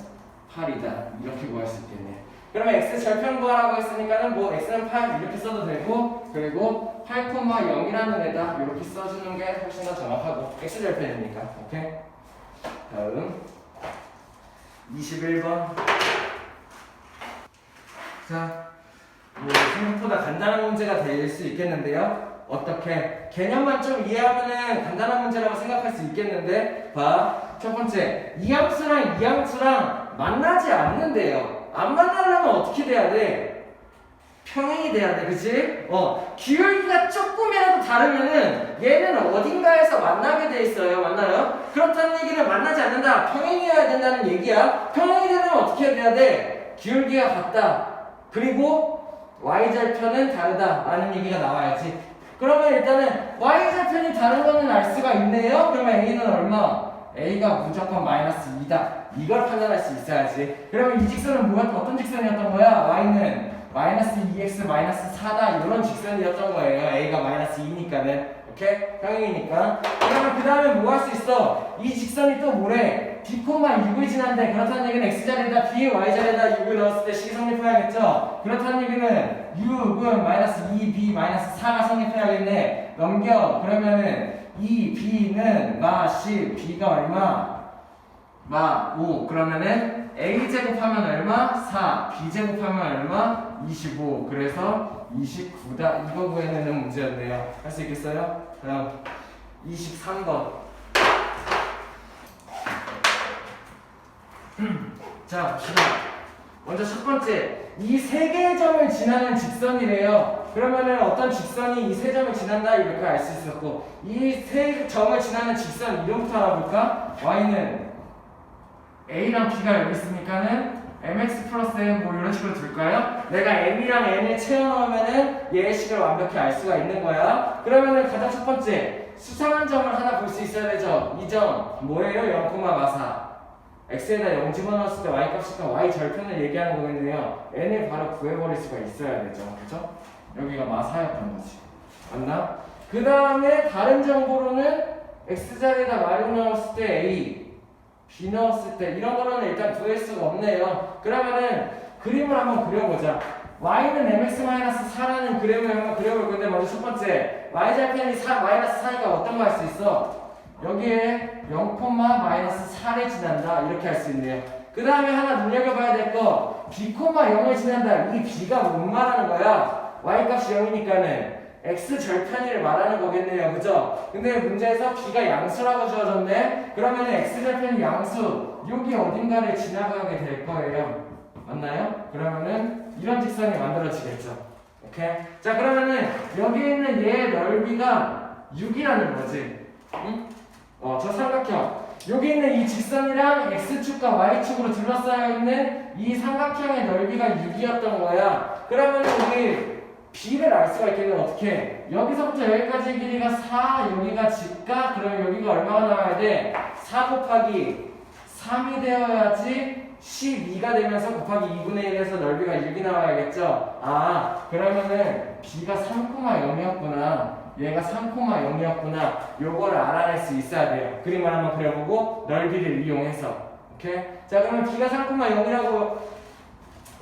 A: 8이다 이렇게 구할 수 있겠네. 그러면 x 절편 구하라고 했으니까는 뭐 x는 8 이렇게 써도 되고, 그리고 8,0이라는 데다 이렇게 써주는 게 훨씬 더 정확하고 x 절편이니까. 오케이? 다음 21번. 자, 뭐 생각보다 간단한 문제가 될 수 있겠는데요. 어떻게? 개념만 좀 이해하면은 간단한 문제라고 생각할 수 있겠는데, 봐. 첫 번째, 이 함수랑 이 함수랑 만나지 않는데요. 안 만나려면 어떻게 돼야 돼? 평행이 돼야 돼, 그치? 기울기가 조금이라도 다르면은 얘는 어딘가에서 만나게 돼 있어요. 맞나요? 그렇다는 얘기는 만나지 않는다, 평행이어야 된다는 얘기야. 평행이 되려면 어떻게 돼야 돼? 기울기가 같다, 그리고 y절편은 다르다 라는 얘기가 나와야지. 그러면 일단은 y절편이 다른 거는 알 수가 있네요. 그러면 a는 얼마? a가 무조건 마이너스 2다. 이걸 판단할 수 있어야지. 그러면 이 직선은 어떤 직선이었던 거야? y는 마이너스 2x 마이너스 4다 이런 직선이었던 거예요. a가 마이너스 2니까는. 오케이? 평행이니까. 그러면 그 다음에 뭐 할 수 있어? 이 직선이 또 뭐래? b, 6을 지난데, 그렇다는 얘기는 x자리에다 b, y자리에다 6을 넣었을 때 식이 성립해야겠죠? 그렇다는 얘기는 6은 마이너스 2b 마이너스 4가 성립해야겠네. 넘겨. 그러면은 2b는 마 10, b가 얼마? 마 5. 그러면은 a제곱하면 얼마? 4. b제곱하면 얼마? 25. 그래서 29다. 이거 구해내는 문제였네요. 할 수 있겠어요? 다음 23번. 자, 봅시다. 먼저 첫 번째, 이 세 개의 점을 지나는 직선이래요. 그러면은 어떤 직선이 이 세 점을 지난다 이렇게 알 수 있었고, 이 세 점을 지나는 직선 이름부터 알아볼까? y는 a랑 b가 여기 있으니까는 mx 플러스 n 뭐 이런 식으로 둘까요? 내가 m이랑 n을 채워넣으면은 얘의 식을 완벽히 알 수가 있는 거야. 그러면은 가장 첫 번째, 수상한 점을 하나 볼 수 있어야 되죠. 이 점 뭐예요? 0,마사. x에다 0 집어넣었을 때 y값이니까 y절편을 얘기하는 거겠네요. n을 바로 구해버릴 수가 있어야 되죠. 그죠? 여기가 마사였던 거지. 맞나? 그 다음에 다른 정보로는 x자리에다 마를 넣었을 때 a, b 넣었을 때 이런 거로는 일단 구할 수가 없네요. 그러면은 그림을 한번 그려보자. y는 mx-4라는 그림을 한번 그려볼 건데, 먼저 첫 번째, y절편이 4, 마이너스 4니까 어떤 거 할 수 있어? 여기에 0,-4를 지난다 이렇게 할 수 있네요. 그 다음에 하나 눈여겨봐야 될 거, b,0을 지난다. 이 b가 뭔 말하는 거야? y값이 0이니까는 x절편이를 말하는 거겠네요. 그죠? 근데 문제에서 b가 양수라고 주어졌네. 그러면 x절편이 양수, 여기 어딘가를 지나가게 될 거예요. 맞나요? 그러면은 이런 직선이 만들어지겠죠. 오케이? 자, 그러면은 여기 있는 얘의 넓이가 6이라는 거지. 응? 저 삼각형 여기 있는 이 직선이랑 x축과 y축으로 둘러싸여 있는 이 삼각형의 넓이가 6이었던 거야. 그러면 우리 b를 알 수가 있겠네. 어떻게? 여기서부터 여기까지 길이가 4, 여기가 직각, 그럼 여기가 얼마가 나와야 돼? 4 곱하기 3이 되어야지 12가 되면서 곱하기 2분의 1에서 넓이가 6이 나와야겠죠? 아, 그러면은 b가 3,0이었구나. 얘가 3,0이었구나. 요거를 알아낼 수 있어야 돼요. 그림을 한번 그려보고 넓이를 이용해서. 오케이? 자, 그러면 b가 3,0이라고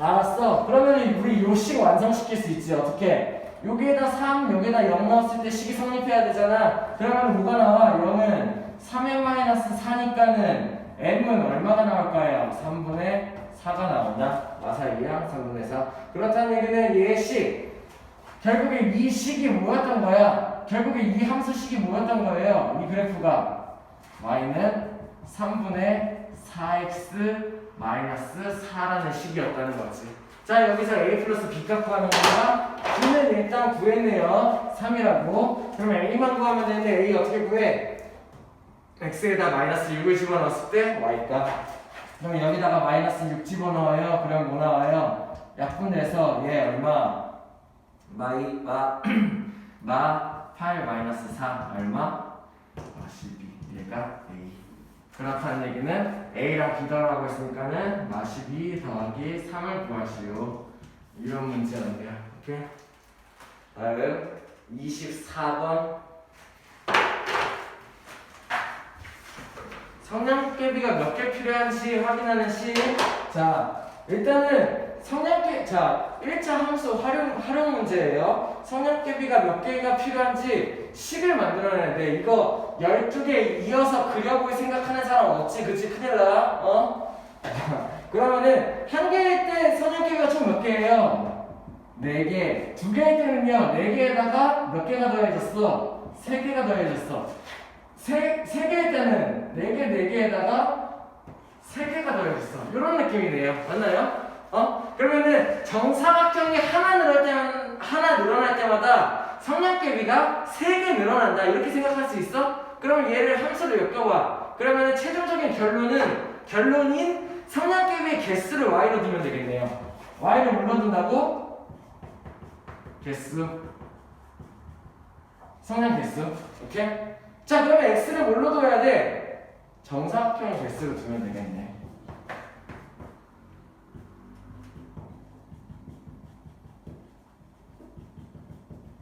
A: 알았어. 그러면 우리 요 식 완성시킬 수 있지. 어떻게? 여기에다 3, 여기에다 0 넣었을 때 식이 성립해야 되잖아. 그러면 뭐가 나와? 0은 3n 마이너스 4니까는 m은 얼마가 나올까요? 3분의 4가 나온다. 마사이랑 3분의 4. 그렇다는 얘기는 얘의 식, 결국에 이 식이 뭐였던 거야? 결국에 이 함수식이 뭐였던 거예요? 이 그래프가 y는 3분의 4x 마이너스 4라는 식이었다는 거지. 자, 여기서 a 플러스 b 값 구하는 거가 b는 일단 구했네요. 3이라고. 그럼 a만 구하면 되는데 a 어떻게 구해? x에다 마이너스 6을 집어넣었을 때 y값. 그럼 여기다가 마이너스 6 집어넣어요. 그럼 뭐 나와요? 약분돼서 얘 얼마? 마 8 마이너스 4 얼마? 12. 얘가 a. 그렇다는 얘기는 a랑 b더라고 했으니까는 마 12 더하기 3을 구하시오. 이런 문제였네요. 오케이? 다음 24번. 성량계비가 몇 개 필요한지 확인하는 식. 자, 일단은 자, 1차 함수 활용 문제예요. 성량계비가 몇 개가 필요한지 식을 만들어내야 돼. 이거 12개 이어서 그려볼 생각하는 사람 없지? 그치? 큰일 나. 그러면은 한 개일 때 성량계비가 총 몇 개예요? 4개. 2개일 때는요, 4개에다가 몇 개가 더해졌어? 3개가 더해졌어. 3개일 때는 4개에다가 3개가 더해졌어. 이런 느낌이네요. 맞나요? 그러면은 정사각형이 하나 늘어날 때마다 성량계비가 3개 늘어난다. 이렇게 생각할 수 있어? 그럼 얘를 함수로 엮어봐. 그러면은 최종적인 결론인 성량계비의 개수를 y로 두면 되겠네요. y를 뭘로 둔다고? 개수. 성량 개수. 오케이? 자, 그러면 x를 뭘로 둬야 돼? 정사각형의 개수로 두면 되겠네.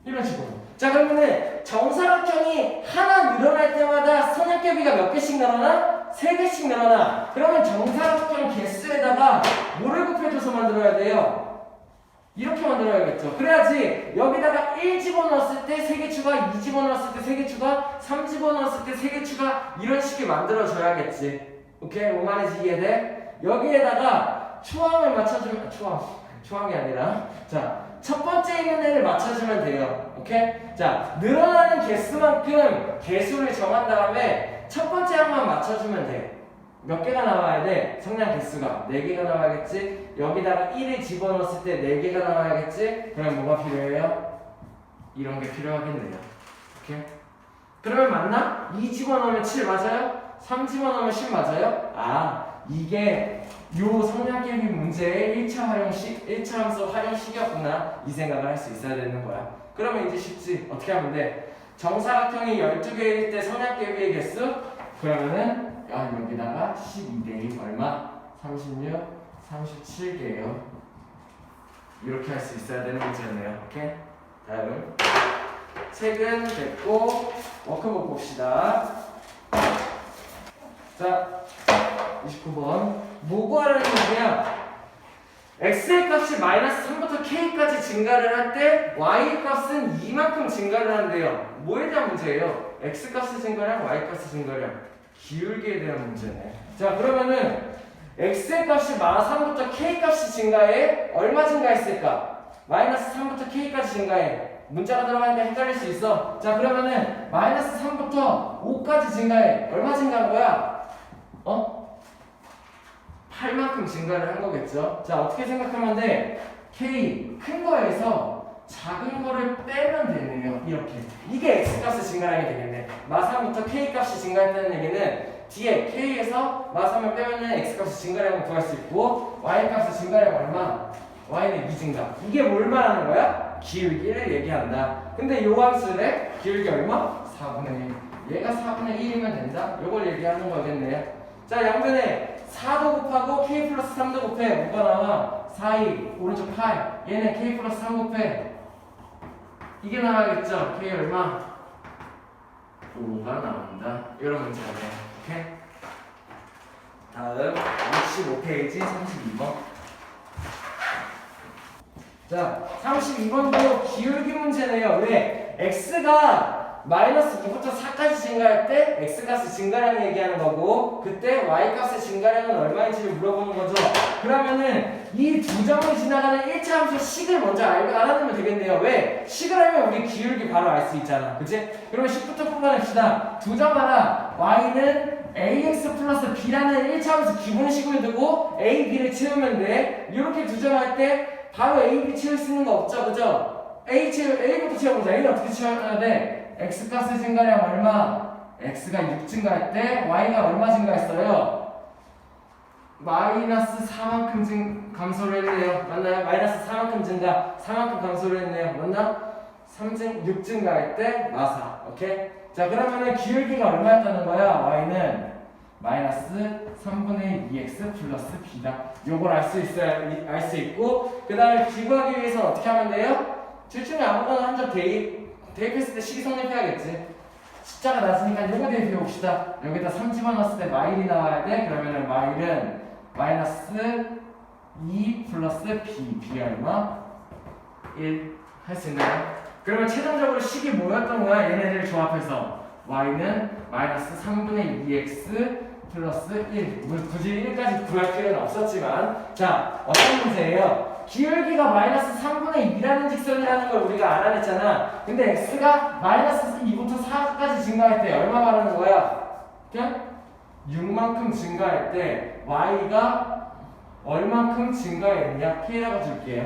A: 이런 식으로. 자, 그러면은 정사각형이 하나 늘어날 때마다 성량계비가 몇 개씩 늘어나? 3개씩 늘어나. 그러면 정사각형 개수에다가 뭐를 곱해줘서 만들어야 돼요? 이렇게 만들어야겠죠. 그래야지 여기다가 1 집어넣었을 때 3개 추가, 2 집어넣었을 때 3개 추가, 3 집어넣었을 때 3개 추가, 이런 식이 만들어져야겠지. 오케이? 뭐 말인지 이해돼? 여기에다가 초항을 맞춰주면, 초항이 아니라, 자, 첫 번째 있는 애를 맞춰주면 돼요. 오케이? 자, 늘어나는 개수만큼 개수를 정한 다음에 첫 번째 항만 맞춰주면 돼. 몇 개가 나와야 돼? 성량 개수가 4개가 나와야겠지? 여기다가 1을 집어넣었을 때 4개가 나와야겠지? 그럼 뭐가 필요해요? 이런 게 필요하겠네요. 오케이? 그러면 맞나? 2 집어넣으면 7 맞아요? 3 집어넣으면 10 맞아요? 아, 이게 요 성량계비 문제의 1차 함수 활용식이었구나. 이 생각을 할 수 있어야 되는 거야. 그러면 이제 쉽지. 어떻게 하면 돼? 정사각형이 12개일 때 성량계비의 개수? 그러면은 여기다가 12대2 얼마? 36, 37개예요. 이렇게 할 수 있어야 되는 문제였네요. 오케이? 다음 책은 됐고 워크북 봅시다. 자, 29번 뭐 구하라는 얘기야? x의 값이 마이너스 3부터 k까지 증가를 할 때 y 값은 이만큼 증가를 한대요. 뭐에 대한 문제예요? x 값의 증가량, y 값의 증가량. 기울기에 대한 문제네. 자, 그러면은 x의 값이 마이너스 3부터 k 값이 증가해. 얼마 증가했을까? 마이너스 3부터 k까지 증가해. 문자가 들어가니까 헷갈릴 수 있어. 자, 그러면은 마이너스 3부터 5까지 증가해. 얼마 증가한 거야? 8만큼 증가를 한 거겠죠. 자, 어떻게 생각하면 돼? k 큰 거에서 작은 거를 빼면 되네요. 이렇게. 이게 x 값의 증가량이 되겠네. 마 3부터 k 값이 증가했다는 얘기는 뒤에 k에서 마3을 빼면은 x값의 증가량을 구할 수 있고 y값의 증가량 얼마? y는 2 증가. 이게 뭘 말하는 거야? 기울기를 얘기한다. 근데 요 함수의 기울기 얼마? 4분의 1. 얘가 4분의 1이면 된다? 요걸 얘기하는 거겠네요. 자, 양변에 4도 곱하고 k 플러스 3도 곱해. 뭐가 나와? 4, 2, 오른쪽 8. 얘는 k 플러스 3 곱해. 이게 나와야겠죠? k 얼마? 5가 나온다. 이런 문제네. 오케이? 다음 65페이지 32번. 자, 32번도 기울기 문제네요. 왜? x가 마이너스 2부터 4까지 증가할 때 x값의 증가량 얘기하는 거고 그때 y값의 증가량은 얼마인지를 물어보는 거죠. 그러면은 이 두 점을 지나가는 1차 함수 식을 먼저 알아두면 되겠네요. 왜? 식을 알면 우리 기울기 바로 알 수 있잖아. 그치? 그러면 식부터 뽑아냅시다. 두 점 하나 y는 ax 플러스 b라는 1차 함수 기본식을 두고 a, b를 채우면 돼. 이렇게 두 점 할 때 바로 a, b 채울 수 있는 거 없죠? 그죠? a부터 채워보자. a는 어떻게 채워야 돼? x값의 증가량 얼마? x가 6 증가할 때 y가 얼마 증가했어요? 마이너스 4만큼 감소를 했네요. 맞나요? 마이너스 4만큼 증가, 4만큼 감소를 했네요. 맞나? 6 증가할 때 마사. 오케이? 자, 그러면은 기울기가 얼마였다는 거야? y는 마이너스 3분의 2x 플러스 b다. 요걸 알 수 있고 그 다음에 비구하기 위해서 어떻게 하면 돼요? 둘 중에 아무거나 한 점 대입했을 때 식이 성립해야겠지. 숫자가 낮으니까 요거 대입해 봅시다. 여기다 3 집어넣었을 때 마일이 나와야 돼. 그러면은 마일은 마이너스 2 플러스 b 얼마? 1 할 수 있나요? 그러면 최종적으로 식이 뭐였던 거야? 얘네들을 조합해서 y는 마이너스 3분의 2x 플러스 1. 굳이 1까지 구할 필요는 없었지만 자, 어떤 문제예요? 기울기가 마이너스 3분의 2라는 직선이라는 걸 우리가 알아냈잖아. 근데 x가 마이너스 2부터 4까지 증가할 때 얼마 말하는 거야? 그냥 6만큼 증가할 때 y가 얼만큼 증가했냐? k라고 줄게요.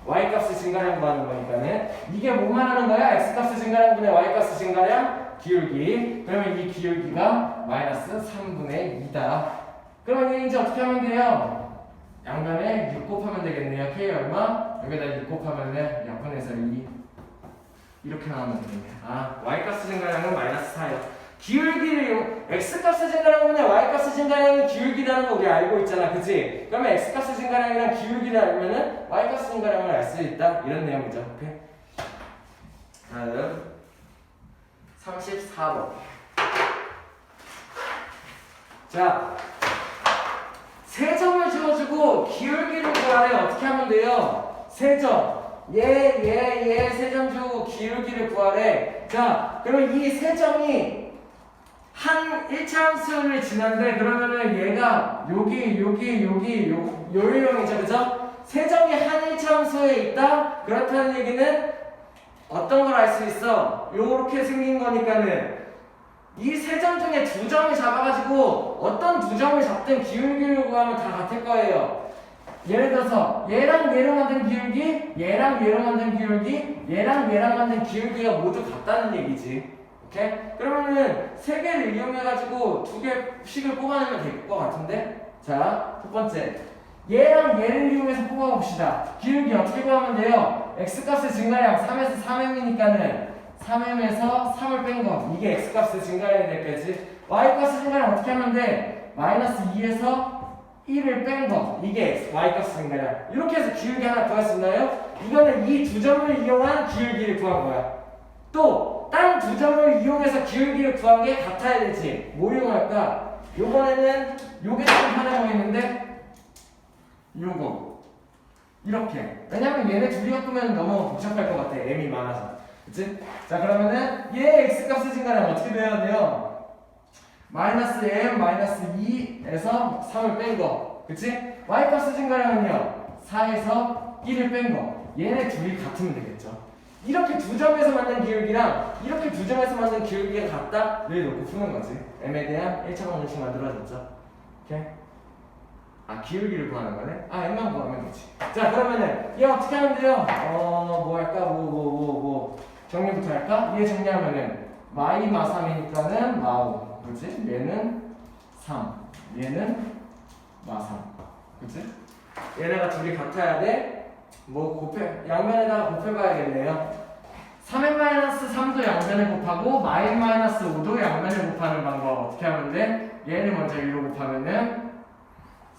A: y값의 증가량 구하는 거니까는 이게 뭐 말하는 거야? x값의 증가량분의 y값의 증가량 기울기. 그러면 이 기울기가 마이너스 3분의 2다. 그러면 이제 어떻게 하면 돼요? 양변에 6 곱하면 되겠네요. k 얼마? 여기다 6 곱하면은 약분해서 2 이렇게 나오면 되겠네요. 아, y값의 증가량은 마이너스 4요. 기울기를 x값의 증가량분의 y값의 증가량이 기울기라는 거 우리 알고 있잖아. 그치? 그러면 x값의 증가량이랑 기울기를 알면은 y값의 증가량을 알 수 있다. 이런 내용이죠. 오케이? 다음 34번. 자, 세 점을 주어주고 기울기를 구하래. 어떻게 하면 돼요? 세 점. 세 점 주고 기울기를 구하래. 자, 그러면 이 세 점이 한 1차 함수를 지난데 그러면은 얘가 여기 요 유형이죠. 그죠? 세 점이 한 1차 함수에 있다? 그렇다는 얘기는 어떤 걸 알 수 있어? 요렇게 생긴 거니까는 이 세 점 중에 두 점을 잡아가지고 어떤 두 점을 잡든 기울기를 구하면 다 같을 거예요. 예를 들어서 얘랑 얘랑 만든 기울기, 얘랑 얘랑 만든 기울기, 얘랑 얘랑 만든 기울기가 모두 같다는 얘기지. 오케이? 그러면은 세 개를 이용해가지고 두 개 식을 뽑아내면 될 것 같은데? 자, 첫 번째 얘랑 얘를 이용해서 뽑아봅시다. 기울기 어떻게 구하면 돼요? x값의 증가량 3에서 3m이니까는 3m에서 3을 뺀 거, 이게 x값의 증가량이 될 거지. y값의 증가량 어떻게 하면 돼? 마이너스 2에서 1을 뺀 거, 이게 y값의 증가량. 이렇게 해서 기울기 하나 구할 수 있나요? 이거는 이 두 점을 이용한 기울기를 구한 거야. 또 다른 두 점을 이용해서 기울기를 구한 게 같아야 되지. 뭐 이용할까? 요번에는 요게 좀 편해 보이는데 요거 이렇게. 왜냐면 얘네 둘이 엮으면 너무 복잡할 것 같아. m이 많아서. 그치? 자, 그러면은 얘 x값의 증가량 어떻게 돼야 돼요? 마이너스 m 마이너스 2에서 3을 뺀 거. 그치? y값의 증가량은요 4에서 1을 뺀 거. 얘네 둘이 같으면 되겠죠. 이렇게 두 점에서 만든 기울기랑 이렇게 두 점에서 만든 기울기가 같다를 놓고 푸는 거지. m에 대한 1차 방정식 만들어졌죠. 오케이? 아, 기울기를 구하는 거네? 아, m만 구하면 되지. 자, 그러면은 얘 어떻게 하면 돼요? 뭐 할까? 정리부터 할까? 얘 정리하면은 마이 마3이니까는 마오. 그렇지? 얘는 3. 얘는 마 3. 그치? 얘네가 둘이 같아야 돼? 뭐 양면에다가 곱해봐야겠네요. 3n-3도 양면에 곱하고 -5도 양면에 곱하는 방법 어떻게 하면 돼? 얘를 먼저 1로 곱하면은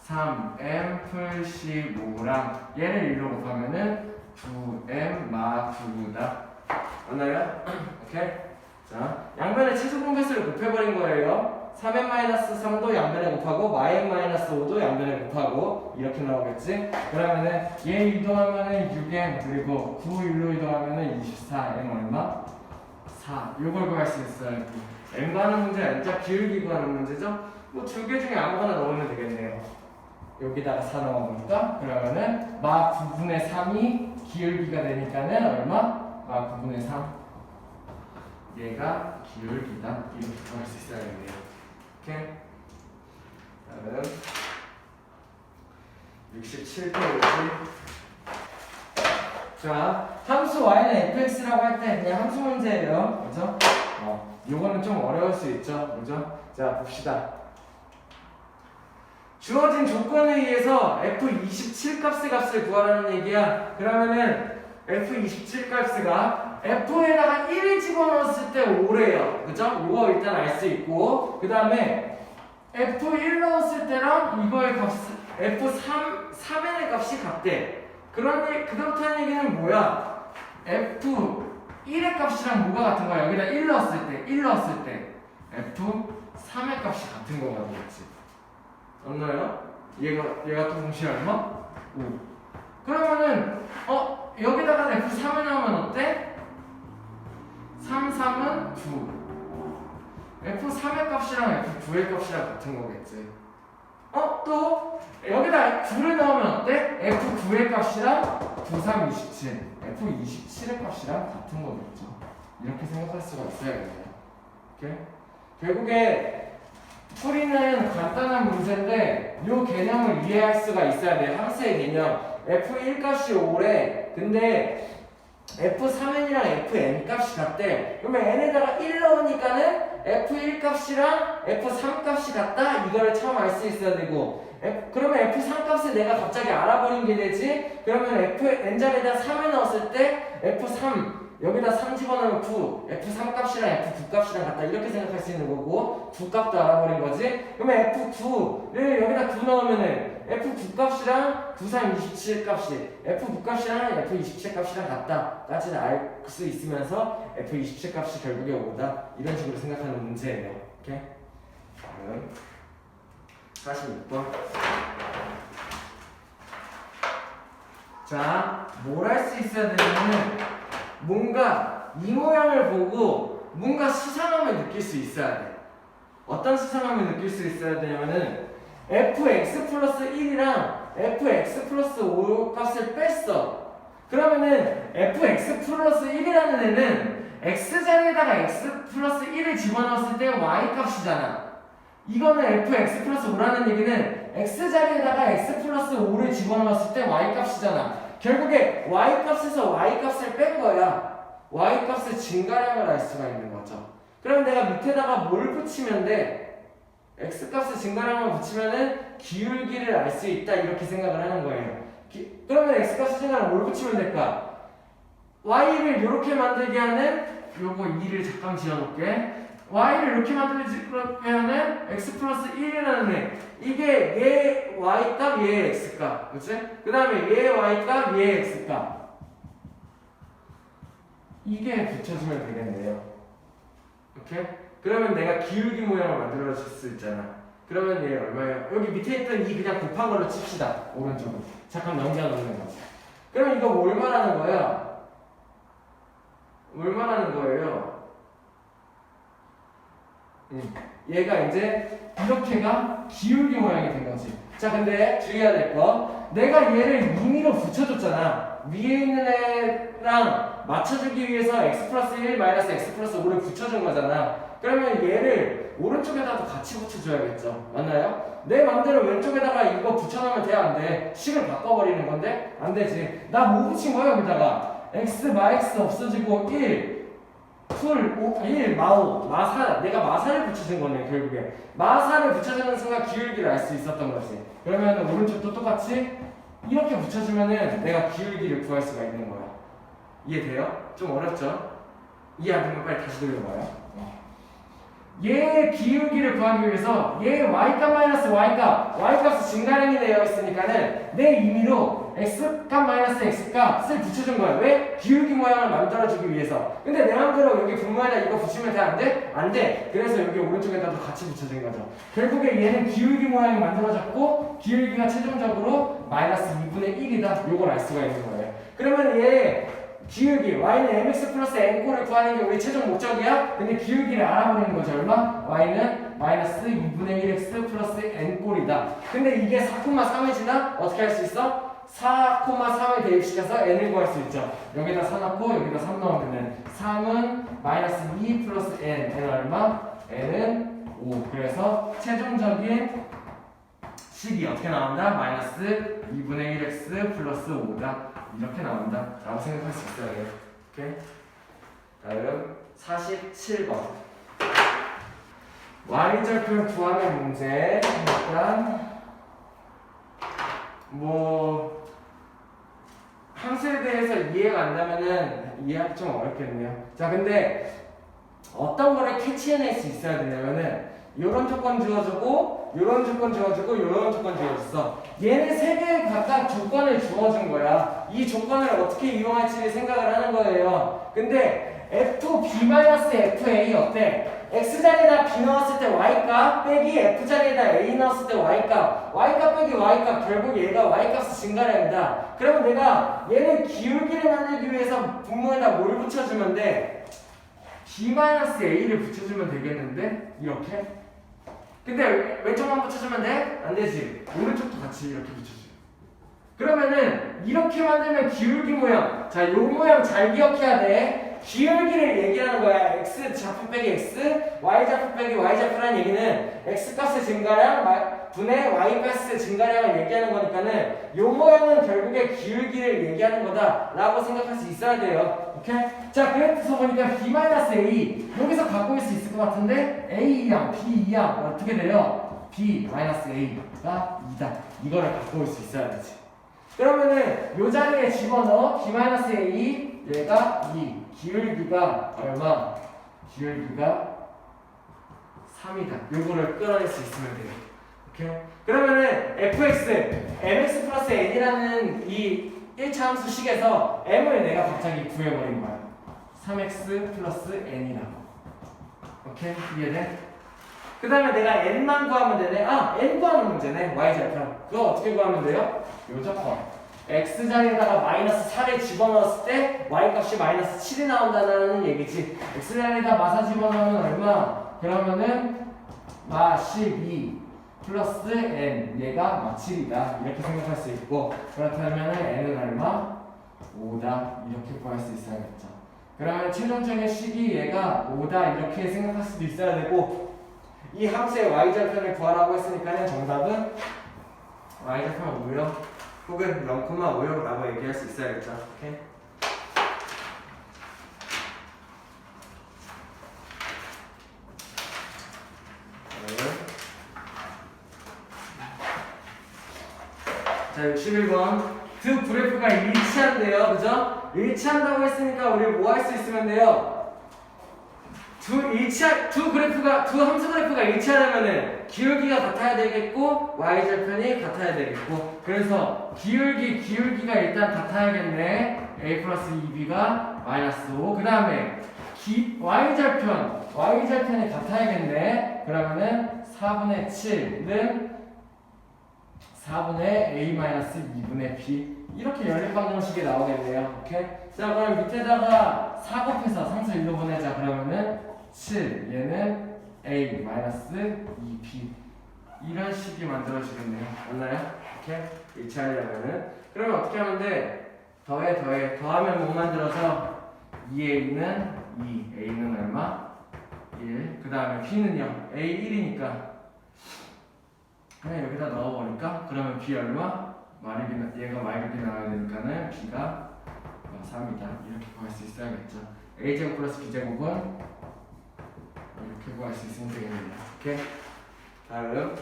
A: 3m 풀 15랑 얘를 1로 곱하면은 9m 마 9다. 맞나요? 오케이. 자, 양면의 최소 공배수를 곱해버린 거예요. 3n-3도 양면에 곱하고 -5도 양면에 곱하고 이렇게 나오겠지? 그러면은 얘 이동하면은 6n 그리고 9 1로 이동하면은 24n 얼마? 4. 요걸 구할 수 있어요. n 가는 문제 n자 기울기 구하는 문제죠? 뭐 두 개 중에 아무거나 넣으면 되겠네요. 여기다가 4 넣어보니까 그러면은 마 9분의 3이 기울기가 되니까는 얼마? 마 9분의 3 얘가 기울기다. 이렇게 구할 수 있어야겠네요. 오케이. 다음은 67페이지. 자, 함수 y는 fx라고 할 때 그냥 함수 문제예요. 그죠? 요거는 좀 어려울 수 있죠. 그죠? 자, 봅시다. 주어진 조건에 의해서 f27 값을 구하라는 얘기야. 그러면은 f27 값가 f에다가 1을 집어넣었을 때 5래요. 그죠? 이거 일단 알 수 있고, 그 다음에 f1 넣었을 때랑 이거의 f3n의 값이 같대. 그렇다는 얘기는 뭐야? f1의 값이랑 뭐가 같은 거야? 여기다 1 넣었을 때 f3의 값이 같은 거가 되겠지. 맞나요? 얘가 또 동시에 얼마? 5. 그러면은 여기다가 f3을 넣으면 어때? 3, 3은 9. f3의 값이랑 f9의 값이랑 같은 거겠지. 또 여기다 9를 넣으면 어때? f9의 값이랑 9, 3, 27. f27의 값이랑 같은 거겠죠. 이렇게 생각할 수가 있어야겠네요. 오케이? 결국에 풀이는 간단한 문제인데 이 개념을 이해할 수가 있어야 돼요. 함수의 개념. f1 값이 5래. 근데 f3n이랑 fn 값이 같대. 그러면 n에다가 1 넣으니까는 f1 값이랑 f3 값이 같다. 이거를 처음 알 수 있어야 되고. 그러면 f3 값을 내가 갑자기 알아버린 게 되지. 그러면 n자리에다 3을 넣었을 때 f3 여기다 3 집어넣으면 9, f3 값이랑 f9 값이랑 같다. 이렇게 생각할 수 있는 거고, 9 값도 알아버린 거지. 그러면 f9를 여기다 9 넣으면은 f9 값이랑 9, 3, 27 값이 f9 값이랑 f27 값이랑 같다. 까지는 알 수 있으면서 f27 값이 결국에 5다. 이런 식으로 생각하는 문제예요. 오케이? 다음 46번. 자, 뭘 할 수 있어야 되냐면은 뭔가 이 모양을 보고 뭔가 수상함을 느낄 수 있어야 돼. 어떤 수상함을 느낄 수 있어야 되냐면은 fx 플러스 1이랑 fx 플러스 5 값을 뺐어. 그러면은 fx 플러스 1이라는 애는 x자리에다가 x 플러스 1을 집어넣었을 때 y 값이잖아. 이거는 fx 플러스 5라는 얘기는 x자리에다가 x 플러스 5를 집어넣었을 때 y 값이잖아. 결국에 y값에서 y값을 뺀 거야. y값의 증가량을 알 수가 있는 거죠. 그럼 내가 밑에다가 뭘 붙이면 돼? x값의 증가량을 붙이면은 기울기를 알 수 있다. 이렇게 생각을 하는 거예요. 그러면 x값의 증가량 뭘 붙이면 될까? y를 이렇게 만들게 하는 요거 2를 잠깐 지어놓을게. y를 이렇게 만들게 하는 x 플러스 1이라는 애. 이게 얘 y값, 얘 x값. 그치? 그 다음에 얘 y값, 얘 x값. 이게 붙여주면 되겠네요. 오케이? 그러면 내가 기울기 모양을 만들어줄 수 있잖아. 그러면 얘 얼마예요? 여기 밑에 있던 이 그냥 곱한 걸로 칩시다. 오른쪽으로. 잠깐 넘겨놓는 거지. 그럼 이거 뭘 말하는 거야? 뭘 말하는 거예요? 얘가 이제 이렇게가 기울기 모양이 된 거지. 자, 근데 주의해야 될 거. 내가 얘를 임의로 붙여줬잖아. 위에 있는 애랑 맞춰주기 위해서 x 플러스 1 마이너스 x 플러스 5를 붙여준 거잖아. 그러면 얘를 오른쪽에다도 같이 붙여줘야겠죠. 맞나요? 내 맘대로 왼쪽에다가 이거 붙여놓으면 돼? 안 돼? 식을 바꿔버리는 건데? 안 되지. 나 뭐 붙인 거야 여기다가? x 마이너스 없어지고 1 풀, 1, 마오, 마사. 내가 마사를 붙여준 거네, 결국에. 마사를 붙여주는 순간 기울기를 알 수 있었던 거지. 그러면 오른쪽도 똑같이 이렇게 붙여주면은 내가 기울기를 구할 수가 있는 거야. 이해돼요? 좀 어렵죠? 이해 안 되면 빨리 다시 돌려봐요. 얘의 기울기를 구하기 위해서 얘 y값 마이너스 y값, y값이 증가량이 되어 있으니까는 내 임의로 x값 마이너스 x값을 붙여준 거야. 왜? 기울기 모양을 만들어주기 위해서. 근데 내 맘대로 여기 분모에다 이거 붙이면 돼? 안 돼? 안 돼. 그래서 여기 오른쪽에다도 같이 붙여준 거죠. 결국에 얘는 기울기 모양이 만들어졌고 기울기가 최종적으로 마이너스 2분의 1이다. 요걸 알 수가 있는 거예요. 그러면 얘 기울기 y는 mx 플러스 n꼴을 구하는 게 우리 최종 목적이야. 근데 기울기를 알아버리는 거죠. 얼마? y는 마이너스 2분의 1x 플러스 n꼴이다. 근데 이게 4,3이지나 어떻게 할 수 있어? 4,3을 대입시켜서 n을 구할 수 있죠. 여기다 4 넣고 여기다 3 넣으면 3은 마이너스 2 플러스 n. n은 얼마? n은 5. 그래서 최종적인 식이 어떻게 나온다? 마이너스 2분의 1x 플러스 5다. 이렇게 나온다 라고 생각할 수 있어요. 오케이? 다음 47번 y절편 구하는 문제. 일단 뭐 함수에 대해서 이해가 안 되면은 이해하기 좀 어렵겠네요. 자, 근데 어떤 거를 캐치해낼 수 있어야 되냐면은 요런 조건 주어주고 요런 조건 주어주고 요런 조건 주어줬어. 얘네 세 개의 각각 조건을 주어준 거야. 이 조건을 어떻게 이용할지 생각을 하는 거예요. 근데 fb-fa 어때? x자리에다 b 넣었을 때 y값 빼기 f자리에다 a 넣었을 때 y값, y값 빼기 y값, 결국 얘가 y값의 증가량이다. 그러면 내가 얘는 기울기를 만들기 위해서 분모에다 뭘 붙여주면 돼? b-a를 붙여주면 되겠는데? 이렇게? 근데 왼쪽만 붙여주면 돼? 안 되지. 오른쪽도 같이 이렇게 붙여줘. 그러면은 이렇게 만들면 기울기 모양. 자, 요 모양 잘 기억해야 돼. 기울기를 얘기하는 거야. x 좌표 빼기 x, y 좌표 빼기 y 좌표라는 얘기는 x 값의 증가량 분의 y 값의 증가량을 얘기하는 거니까는 요 모양은 결국에 기울기를 얘기하는 거다라고 생각할 수 있어야 돼요. 오케이? 자, 그래서 보니까 b-a 여기서 갖고 올 수 있을 것 같은데 a 2양, b 2양 어떻게 돼요? b-a가 2다. 이거를 갖고 올 수 있어야 되지. 그러면은 요 자리에 집어넣어. b-a 얘가 2. 기울기가 얼마? 기울기가 3이다. 요거를 끌어낼 수 있으면 돼요. 오케이? 그러면은 fx, mx 플러스 n이라는 이 1차 함수 식에서 m을 내가 갑자기 구해버린 거야. 3x 플러스 n이라고. 오케이? 이해돼? 그 다음에 내가 n만 구하면 되네. 아, n 구하는 문제네. y절편. 그거 어떻게 구하면 돼요? 요 조건. x자리에다가 마이너스 4를 집어넣었을 때 y값이 마이너스 7이 나온다는 얘기지. x자리에다 마사 집어넣으면 얼마? 그러면은 마 12 플러스 n 얘가 7이다. 이렇게 생각할 수 있고, 그렇다면 n은 얼마? 5다. 이렇게 구할 수 있어야겠죠. 그러면 최종적인 식이 얘가 5다. 이렇게 생각할 수도 있어야 되고, 이 함수의 y절편을 구하라고 했으니까 정답은 y절편 5요. 혹은 0,5요라고 얘기할 수 있어야겠죠. 오케이? 자, 61번. 두 그래프가 일치한대요. 그죠? 일치한다고 했으니까 우리 뭐 할 수 있으면 돼요? 두 함수 그래프가 일치하려면은 기울기가 같아야 되겠고 y절편이 같아야 되겠고, 그래서 기울기가 일단 같아야겠네. a 플러스 2b가 마이너스 5. 그 다음에 y절편이 같아야겠네. 그러면은 4분의 7은 4분의 a 마이너스 2분의 b. 이렇게 연립방정식이 나오겠네요. 오케이? 자, 그럼 밑에다가 4 곱해서 상수 1로 보내자. 그러면은 7, 얘는 a 마이너스 2b. 이런 식이 만들어지겠네요. 맞나요? 오케이? 일치하려면은. 그러면 어떻게 하면 돼? 더하면 못 만들어서 2a는 2, a는 얼마? 1. 그 다음에 b는요? a 1이니까 그냥 여기다 넣어버릴까? 그러면 b 얼마? 얘가 마이너스 나와야 되니까는 b가 4이다. 이렇게 구할 수 있어야겠죠. a제곱 플러스 b제곱은 이렇게 구할 수 있으면 되겠네요. 오케이? 다음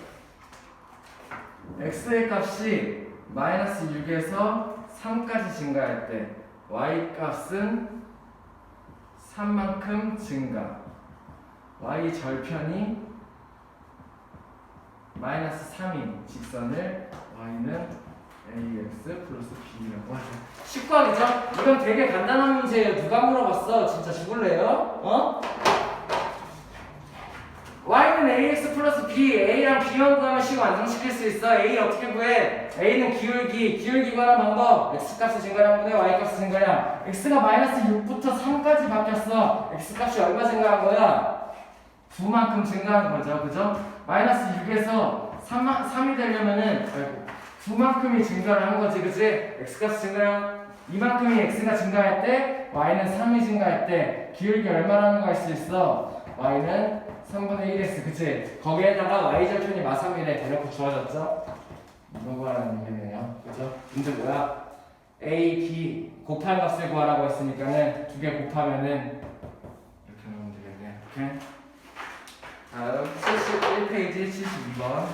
A: x의 값이 마이너스 6에서 3까지 증가할 때 y 값은 3만큼 증가, y 절편이 마이너스 3인 직선을 y는 ax 플러스 b라고 하죠. 식구하기죠? 이건 되게 간단한 문제예요. 누가 물어봤어? 진짜 죽을래요? 어? y는 ax 플러스 b, a랑 b만 구하면 식 완성시킬 수 있어. a 어떻게 구해? a는 기울기 구하는 방법. x값의 증가량분의 y값의 증가량. x가 마이너스 6부터 3까지 바뀌었어. x값이 얼마 증가한 거야? 9만큼 증가한 거죠. 그죠? 마이너스 6에서 3이 되려면은 9만큼이 증가를 한 거지. 그치? x값 증가량 이만큼이 x가 증가할 때 y는 3이 증가할 때 기울기 얼마라는 거 알 수 있어? y는 3분의 1x. 그치? 거기에다가 y절편이 마3이래 대놓고 주어졌죠? 이거 구하라는 얘기네요. 그죠? 문제 뭐야? a, b 곱한 값을 구하라고 했으니까는 두 개 곱하면은 이렇게 나오면 되겠네. 오케이? 다음 71페이지 72번.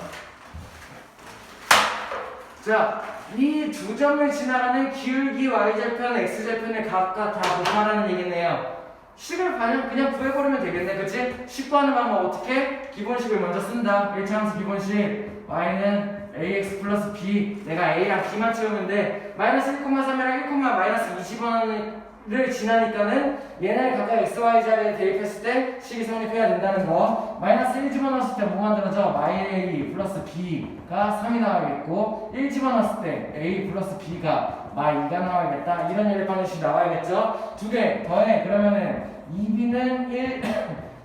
A: 자, 이 두 점을 지나가는 기울기 y절편, x절편의 각각 다 곱하라는 얘기네요. 식을 그냥 구해버리면 되겠네. 그치? 식 구하는 방법 어떻게? 기본식을 먼저 쓴다. 1차 함수 기본식 y는 ax 플러스 b, 내가 a랑 b만 채우면 돼. 마이너스 1,3이랑 1, 마이너스 20원을 지나니까는 얘네를 각각 xy 자리에 대입했을 때 식이 성립해야 된다는 거. 마이너스 1 집어넣었을 때 뭐 만들어져? a 플러스 b가 3이 나와야겠고, 1 집어넣었을 때 a 플러스 b가 마2가 나와야겠다. 이런 예를 방정식 나와야겠죠. 두 개 더해. 그러면은 2b는 1,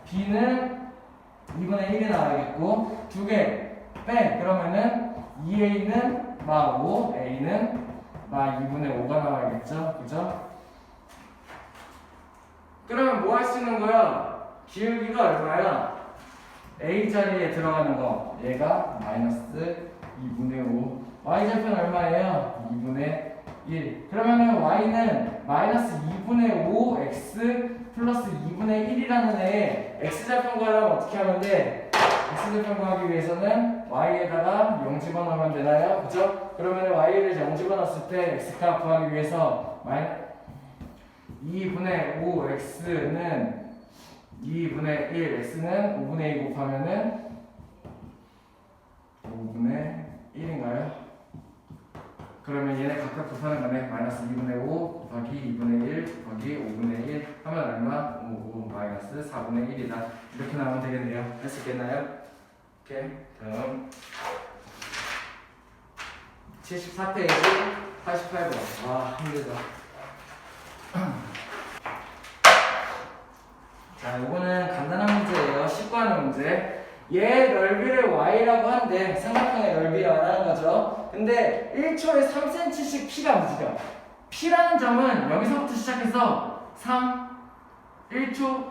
A: b는 2분의 1이 나와야겠고, 두 개 빼. 그러면은 2a는 마5, a는 마2분의 5가 나와야겠죠. 그죠? 그러면 뭐 할 수 있는 거야? 기울기가 얼마야? a 자리에 들어가는 거. 얘가 마이너스 2분의 5. y절편 얼마예요? 2분의 1. 그러면은 y는 마이너스 2분의 5 x 플러스 2분의 1이라는 애에 x절편 구하려면 어떻게 하면 돼? x절편 구하기 위해서는 y에다가 0 집어넣으면 되나요? 그죠? 그러면 y를 0 집어넣었을 때 x값 구하기 위해서 2분의 5 x는 2분의 1 x는 5분의 2 곱하면은 5분의 1인가요? 그러면 얘네 각각 곱하는 거네. 마이너스 2분의 5 곱하기 2분의 1 곱하기 5분의 1 하면 얼마? 5 마이너스 4분의 1이다. 이렇게 나오면 되겠네요. 할 수 있겠나요? 오케이. 다음 74페이지 88번. 와 힘들다. 자, 이거는 간단한 문제예요. 식 구하는 문제. 얘 넓이를 y라고 한데 삼각형의 넓이를 말하는 거죠. 근데 1초에 3cm씩 p가 움직여. p라는 점은 여기서부터 시작해서 3, 1초,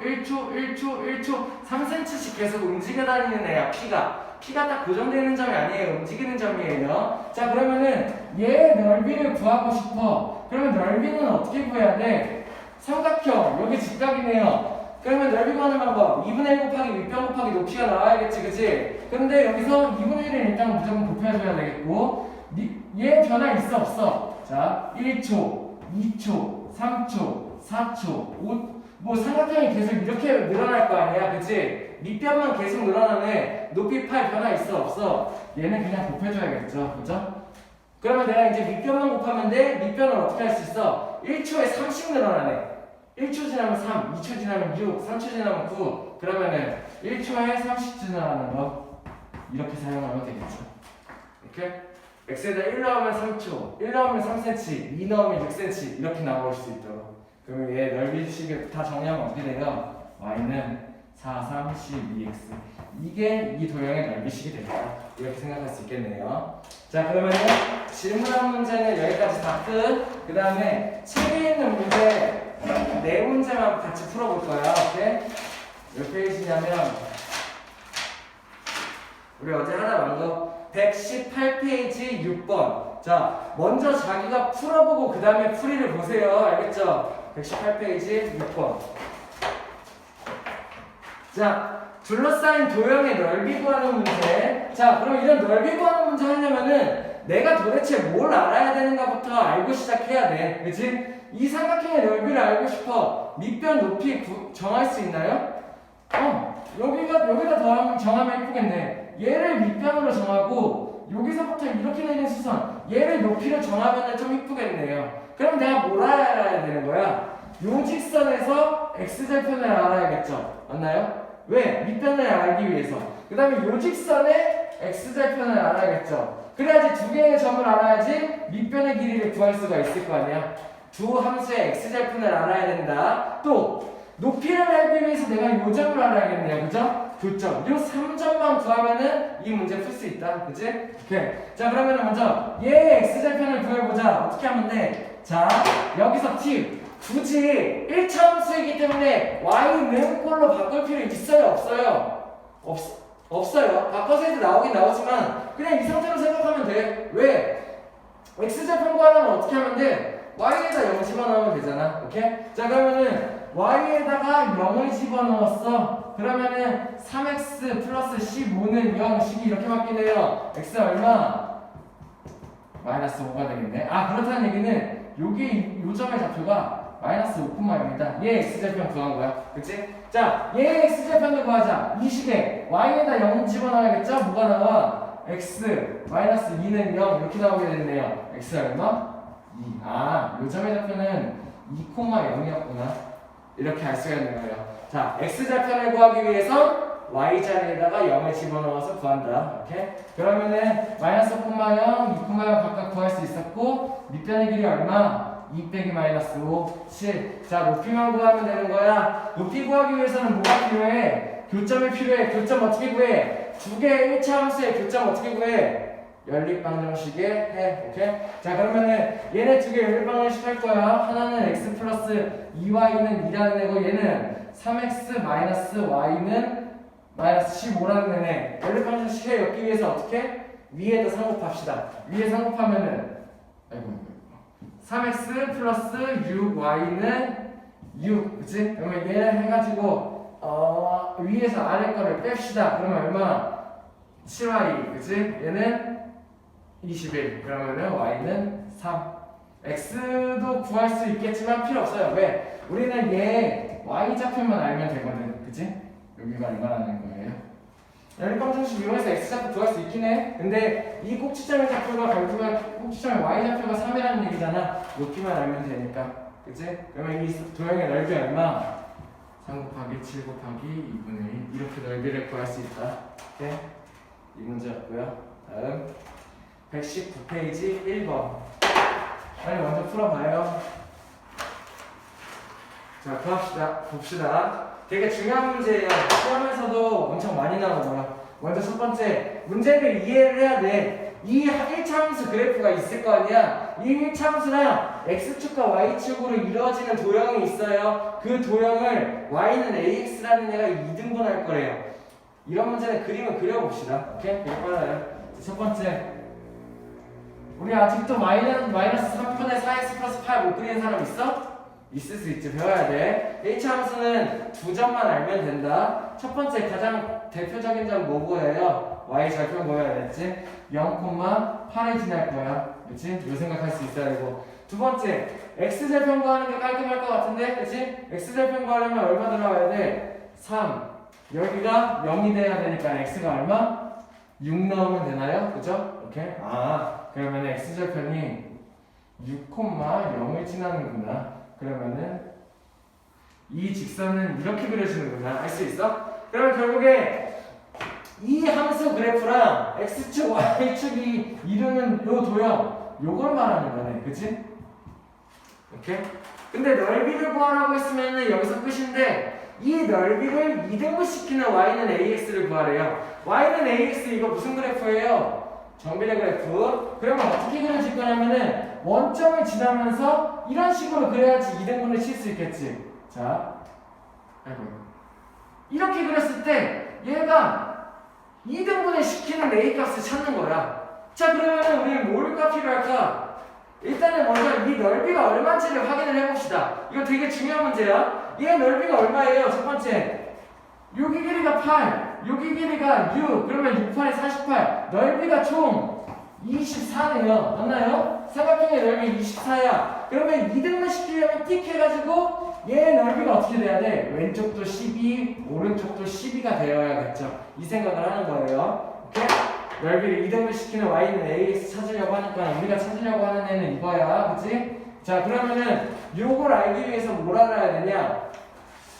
A: 3cm씩 계속 움직여 다니는 애야. p가 딱 고정되어 있는 점이 아니에요. 움직이는 점이에요. 자, 그러면은 얘 넓이를 구하고 싶어. 그러면 넓이는 어떻게 구해야 돼? 삼각형 여기 직각이네요. 그러면 넓이 구하는 방법 2분의 1 곱하기 윗변 곱하기 높이가 나와야겠지. 그치? 근데 여기서 2분의 1은 일단 무조건 곱해줘야 되겠고, 얘 변화 있어 없어? 자, 1초, 2초, 3초, 4초, 5, 뭐 삼각형이 계속 이렇게 늘어날 거 아니야. 그치? 밑변만 계속 늘어나네. 높이 팔 변화 있어 없어? 얘는 그냥 곱해줘야겠죠. 그죠? 그러면 내가 이제 밑변만 곱하면 돼. 밑변을 어떻게 할 수 있어? 1초에 3씩 늘어나네. 1초 지나면 3, 2초 지나면 6, 3초 지나면 9. 그러면은 1초에 30 지나가는 거 이렇게 사용하면 되겠죠. 이렇게 x에다 1 넣으면 3초, 1 넣으면 3cm, 2 넣으면 6cm 이렇게 나올 수 있도록. 그러면 얘 넓이식을 다 정리하면 어떻게 돼요? y는 4, 3, 12x. 이게 이 도형의 넓이식이 되겠다. 이렇게 생각할 수 있겠네요. 자, 그러면은 질문한 문제는 여기까지 다 끝. 그 다음에 책에 있는 문제 네 문제만 같이 풀어볼 거야. 오케이? 몇 페이지냐면 우리 어제 하다 만 거 118페이지 6번 자, 먼저 자기가 풀어보고 그 다음에 풀이를 보세요. 알겠죠? 118페이지 6번. 자, 둘러싸인 도형의 넓이 구하는 문제. 자, 그럼 이런 넓이 구하는 문제 하려면은 내가 도대체 뭘 알아야 되는가부터 알고 시작해야 돼. 그치? 이 삼각형의 넓이를 알고 싶어. 밑변 높이 정할 수 있나요? 여기다 더하면 정하면 예쁘겠네. 얘를 밑변으로 정하고 여기서부터 이렇게 내린 수선 얘를 높이로 정하면 좀 이쁘겠네요. 그럼 내가 뭘 알아야 되는 거야? 요 직선에서 x절편을 알아야겠죠? 맞나요? 왜? 밑변을 알기 위해서. 그 다음에 요 직선의 x절편을 알아야겠죠? 그래야지 두 개의 점을 알아야지 밑변의 길이를 구할 수가 있을 거 아니야. 두 함수의 x절편을 알아야 된다. 또 높이를 알기 위해서 내가 요 점을 알아야겠네요. 그죠? 교점. 요 3점만 구하면은 이 문제 풀 수 있다. 그치? 오케이. 자, 그러면 먼저 얘의 x절편을 구해보자. 어떻게 하면 돼? 자, 여기서 팁. 굳이 1차 함수이기 때문에 y는 꼴로 바꿀 필요 있어요? 없어요? 없어요. 바꿔서 해도 나오긴 나오지만 그냥 이 상태로 생각하면 돼. 왜? x절편 구하려면 어떻게 하면 돼? y에다 0 집어넣으면 되잖아. 오케이? 자, 그러면은 y에다가 0을 집어넣었어. 그러면은 3x 플러스 15는 0, 12 이렇게 바뀌네요. x 얼마? 마이너스 5가 되겠네. 아, 그렇다는 얘기는 요 점의 좌표가 마이너스 5,0입니다. 얘 x절편 구한 거야. 그치? 자, 얘 x절편을 구하자. 이 식에 y에다 0 집어넣어야겠죠? 뭐가 나와? x 마이너스 2는 0 이렇게 나오게 되네요. x 얼마? 2. 아, 요 점의 좌표는 2,0이었구나. 이렇게 알 수가 있는 거예요. 자, x절편을 구하기 위해선 y자리에다가 0을 집어넣어서 구한다. 오케이? 그러면은 마이너스 5,0, 2,0 각각 구할 수 있었고 밑변의 길이 얼마? 2 빼기 마이너스 5, 7. 자, 높이만 구하면 되는 거야. 높이 구하기 위해서는 뭐가 필요해? 교점이 필요해. 교점 어떻게 구해? 두 개의 1차 함수의 교점 어떻게 구해? 연립방정식에 해. 오케이? 자, 그러면은 얘네 두 개 연립방정식 할 거야. 하나는 x 플러스 2y는 2라는 애고 얘는 3x 마이너스 y는 마이너스 15라는 애네. 연립방정식에 엮기 위해서 어떻게? 위에다 상곱합시다. 위에 상곱하면은 3x 플러스 6y는 6. 그치? 그러면 얘를 해가지고 위에서 아래 거를 뺍시다. 그러면 얼마? 7y. 그치? 얘는 21. 그러면은 y는 3. x도 구할 수 있겠지만 필요 없어요. 왜? 우리는 얘 y 좌표만 알면 되거든. 그치? 여기가 얼마라는 거예요? 연립방정식 이용해서 x좌표 구할 수 있긴 해. 근데 이 꼭지점의 좌표가 결국은 꼭지점의 y좌표가 3이라는 얘기잖아. 높이만 알면 되니까. 그치? 그러면 이 도형의 넓이 얼마? 3 곱하기 7 곱하기 2분의 1 이렇게 넓이를 구할 수 있다. 오케이? 이 문제였고요. 다음 119페이지 1번. 빨리 먼저 풀어봐요. 자, 봅시다. 되게 중요한 문제예요. 시험에서도 엄청 많이 나오고요. 먼저 첫 번째, 문제를 이해를 해야 돼. 이 1차 함수 그래프가 있을 거 아니야? 이 1차 함수랑 x축과 y축으로 이루어지는 도형이 있어요. 그 도형을 y는 ax라는 애가 2등분할 거래요. 이런 문제는 그림을 그려봅시다. 오케이? 되게 빨라요. 첫 번째, 우리 아직도 마이너스 3분의 4x 플러스 8 못 그리는 사람 있어? 있을 수 있지. 배워야 돼. H 함수는 두 점만 알면 된다. 첫 번째 가장 대표적인 점 뭐고요? y 절편 뭐여야 됐지? 0,8에 지날 거야. 그치? 요 생각할 수 있어야 되고. 두 번째, x 절편 구하는 게 깔끔할 것 같은데? 그치? x 절편 구하려면 얼마 들어가야 돼? 3. 여기가 0이 돼야 되니까 x가 얼마? 6 넣으면 되나요? 그죠? 오케이? 아, 그러면 x절편이 6,0을 지나는구나. 그러면은 이 직선은 이렇게 그려지는구나. 알 수 있어? 그러면 결국에 이 함수 그래프랑 x축, y축이 이루는 요 도형 요걸 말하는 거네. 그치? 오케이? 근데 넓이를 구하라고 했으면은 여기서 끝인데 이 넓이를 2등분 시키는 y는 ax를 구하래요. y는 ax 이거 무슨 그래프예요? 정비례 그래프. 그러면 어떻게 그려질 거냐면은 원점을 지나면서 이런 식으로 그려야지 2등분을 칠 수 있겠지. 자, 이렇게 그렸을 때 얘가 2등분을 시키는 a 값을 찾는 거야. 자, 그러면 우리는 뭘가 필요할까? 일단은 먼저 이 넓이가 얼마인지를 확인을 해봅시다. 이거 되게 중요한 문제야. 얘 넓이가 얼마예요? 첫 번째, 여기 길이가 8, 여기 길이가 6, 그러면 6, 8에 48. 넓이가 총 24네요. 맞나요? 삼각형의 넓이 24야. 그러면 이등분 시키려면 띡 해가지고 얘 넓이가 어떻게 돼야 돼? 왼쪽도 12, 오른쪽도 12가 되어야겠죠. 이 생각을 하는 거예요. 오케이? 넓이를 이등분 시키는 y는 ax 찾으려고 하니까 우리가 찾으려고 하는 애는 이거야. 그치? 자, 그러면은 요걸 알기 위해서 뭘 알아야 되냐?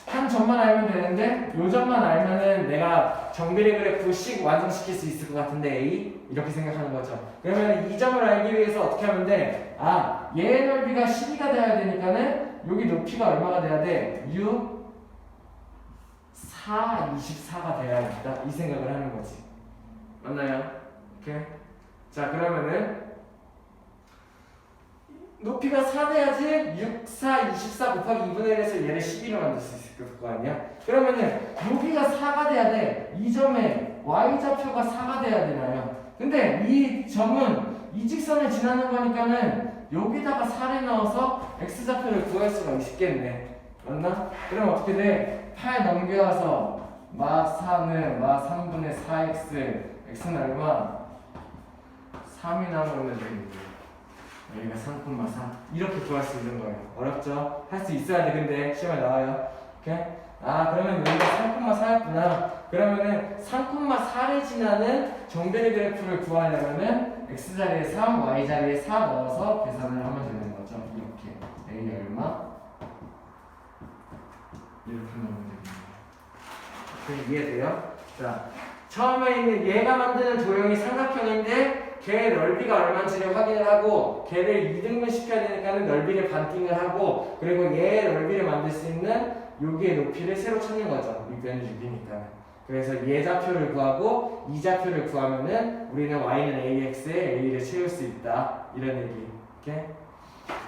A: 한 점만 알면 되는데 요 점만 알면은 내가 정비례 그래프 식 완성시킬 수 있을 것 같은데 a? 이렇게 생각하는 거죠. 그러면 이 점을 알기 위해서 어떻게 하면 돼? 아, 얘의 넓이가 12가 돼야 되니까는 여기 높이가 얼마가 돼야 돼? 6, 4, 24가 돼야겠다. 이 생각을 하는 거지. 맞나요? 오케이. 자, 그러면은 높이가 4 돼야지 6, 4, 24 곱하기 2분의 1에서 얘를 12로 만들 수 있을 거 아니야? 그러면은 여기가 4가 돼야 돼. 이 점에 y좌표가 4가 돼야 되나요? 근데 이 점은 이 직선을 지나는 거니까는 여기다가 4를 넣어서 x좌표를 구할 수가 있겠네. 맞나? 그럼 어떻게 돼? 8 넘겨와서 마 4는 마 3분의 4x x는 얼마? 3이 남으면 되겠네. 여기가 3,4 이렇게 구할 수 있는 거예요. 어렵죠? 할 수 있어야 돼. 근데 시험에 나와요. 오케이? 아, 그러면 여기가 3,4였구나. 그러면은 3,4를 지나는 정비례 그래프를 구하려면은 x자리에 3, y자리에 4 넣어서 계산을 하면 되는 거죠. 이렇게 a 얼마? 이렇게 넣으면 됩니다. 오케이, 이해돼요? 자, 처음에 있는 얘가 만드는 도형이 삼각형인데 걔 넓이가 얼마인지를 확인을 하고 걔를 이등분 시켜야 되니까는 넓이를 반띵을 하고 그리고 얘의 넓이를 만들 수 있는 여기의 높이를 새로 찾는 거죠. 밑변이 6이니까. 그래서 얘 좌표를 구하고 이 좌표를 구하면은 우리는 y는 ax에 a를 채울 수 있다. 이런 얘기. 오케이?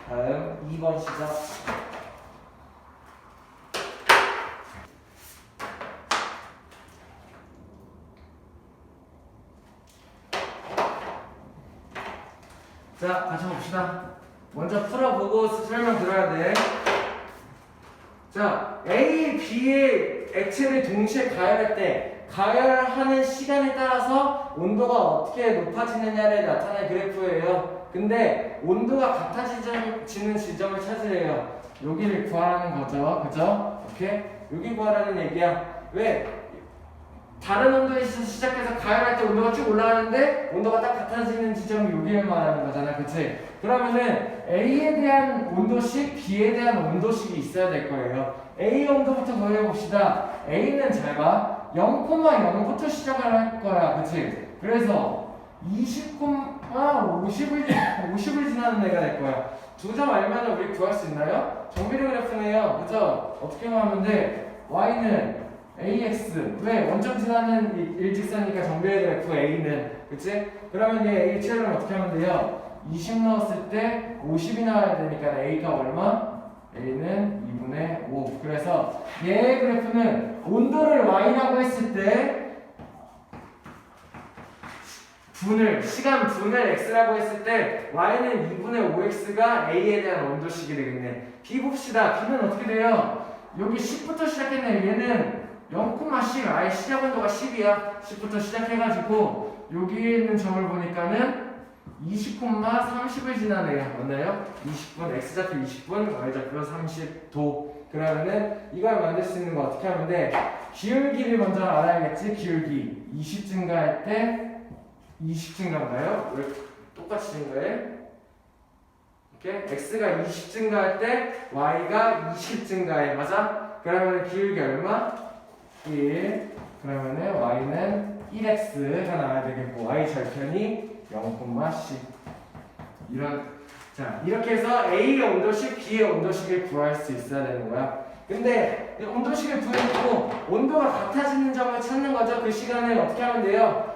A: 다음 2번 시작. 자, 같이 봅시다. 먼저 풀어보고 설명 들어야 돼. 자, A, B의 액체를 동시에 가열할 때 가열하는 시간에 따라서 온도가 어떻게 높아지느냐를 나타낼 그래프예요. 근데 온도가 같아지는 지점을 찾으래요. 여기를 구하라는 거죠. 그죠? 오케이? 여기 구하라는 얘기야. 왜? 다른 온도에서 시작해서 가열할 때 온도가 쭉 올라가는데 온도가 딱 같아지는 지점이 여기를 말하는 거잖아. 그치? 그러면은 A에 대한 온도식, B에 대한 온도식이 있어야 될 거예요. A 온도부터 구해봅시다. A는 잘 봐. 0,0부터 시작을 할 거야. 그치? 그래서 50을 지나는 애가 될 거야. 두 점 알면 우리 구할 수 있나요? 정비례 그래프네요. 그죠? 어떻게 하면 돼? Y는 AX 왜? 원점 지나는 일직선이니까 정비례 그래프 A는 그치? 그러면 얘 A 채우면 어떻게 하면 돼요? 20 넣었을 때 50이 나와야 되니까 A가 얼마? A는 2분의 5. 그래서 얘의 그래프는 온도를 Y라고 했을 때 시간 분을 X라고 했을 때 Y는 2분의 5X가 A에 대한 온도식이 되겠네. B 봅시다. B는 어떻게 돼요? 여기 10부터 시작했네. 얘는 0,10 아예 시작 온도가 10이야. 10부터 시작해가지고 여기 있는 점을 보니까는 20,30을 지나네요. 맞나요? 20분 x좌표 20분 y좌표 30도. 그러면은 이걸 만들 수 있는 거 어떻게 하면 돼? 기울기를 먼저 알아야겠지. 기울기 20 증가할 때 20 증가인가요? 왜 똑같이 증가해? 오케이? x가 20 증가할 때 y가 20 증가해. 맞아? 그러면 기울기 얼마? 1. 그러면은 y는 1x가 나와야 되겠고 y 절편이 0,10 자, 이렇게 해서 A의 온도식, B의 온도식을 구할 수 있어야 되는 거야. 근데 온도식을 구해놓고 온도가 같아지는 점을 찾는 거죠. 그 시간을 어떻게 하면 돼요?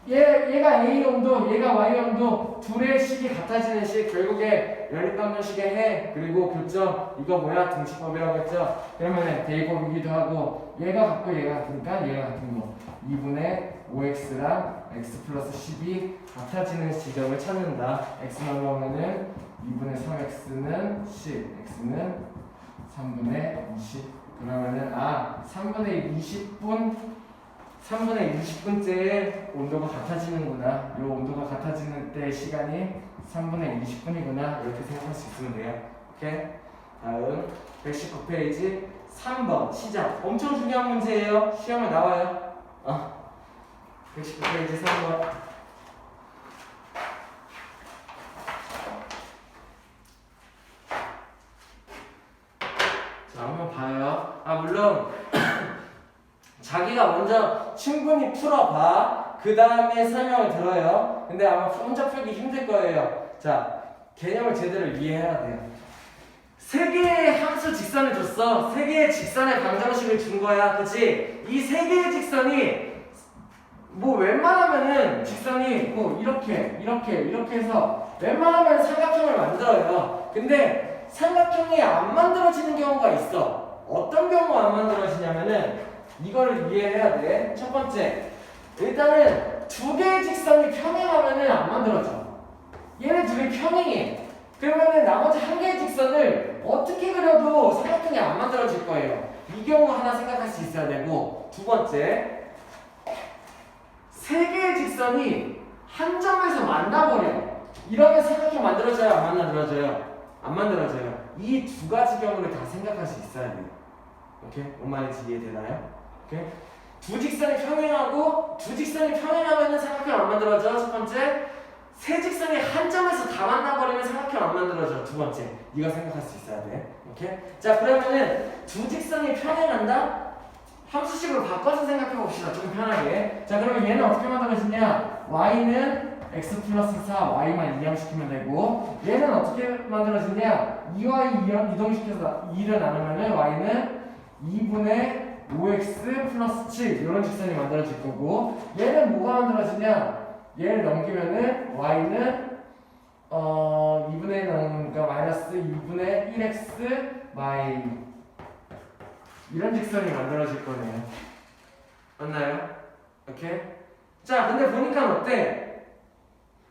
A: 얘가 A 온도, 얘가 Y 온도 둘의 식이 같아지는 식. 결국에 연립방정식의 해 그리고 교점 이거 뭐야? 등식법이라고 했죠? 그러면은 대입법이기도 하고 얘가 같고 얘가 같으니까 얘가 같은 거 2분의 5x랑 x 플러스 10이 같아지는 지점을 찾는다. x 넣으면은 2분의 3x는 10, x는 3분의 20. 그러면은 3분의 20분째에 온도가 같아지는구나. 이 온도가 같아지는 때 시간이 3분의 20분이구나. 이렇게 생각할 수 있으면 돼요. 오케이? 다음 119페이지 3번 시작. 엄청 중요한 문제예요. 시험에 나와요. 119페이지 3번. 자, 한번 봐요. 물론 자기가 먼저 충분히 풀어봐. 그 다음에 설명을 들어요. 근데 아마 혼자 풀기 힘들 거예요. 자, 개념을 제대로 이해해야 돼요. 세 개의 함수 직선을 줬어. 세 개의 직선의 방정식을 준 거야. 그치? 이 세 개의 직선이 뭐 웬만하면은 직선이 뭐 이렇게 해서 웬만하면 삼각형을 만들어요. 근데 삼각형이 안 만들어지는 경우가 있어. 어떤 경우가 안 만들어지냐면은 이거를 이해해야 돼. 첫 번째, 일단은 두 개의 직선이 평행하면은 안 만들어져. 얘네 둘이 평행해. 그러면은 나머지 한 개의 직선을 어떻게 그려도 삼각형이 안 만들어질 거예요. 이 경우 하나 생각할 수 있어야 되고, 두 번째, 세 개의 직선이 한 점에서 만나버려. 이러면 삼각형 만들어져요? 안 만들어져요? 안 만들어져요. 이 두 가지 경우를 다 생각할 수 있어야 돼요. 오케이? 뭔 말인지 이해되나요? 오케이? 두 직선이 평행하면은 삼각형 안 만들어져. 첫 번째, 세 직선이 한 점에서 다 만나버리면 삼각형 안 만들어져. 두 번째, 이거 생각할 수 있어야 돼. 오케이? 자, 그러면은 두 직선이 평행한다? 함수식으로 바꿔서 생각해 봅시다. 좀 편하게. 자, 그러면 얘는 어떻게 만들어지냐? y는 x 플러스 4, y만 이항시키면 되고, 얘는 어떻게 만들어지냐? 2y 이동시켜서 2를 나누면은 y는 2분의 5x 플러스 7 이런 직선이 만들어질 거고, 얘는 뭐가 만들어지냐? 얘를 넘기면은 y는 2분의 1 넘으니까 마이너스 2분의 1x 마이 이런 직선이 만들어질 거네요. 맞나요? 오케이? 자, 근데 보니까 어때?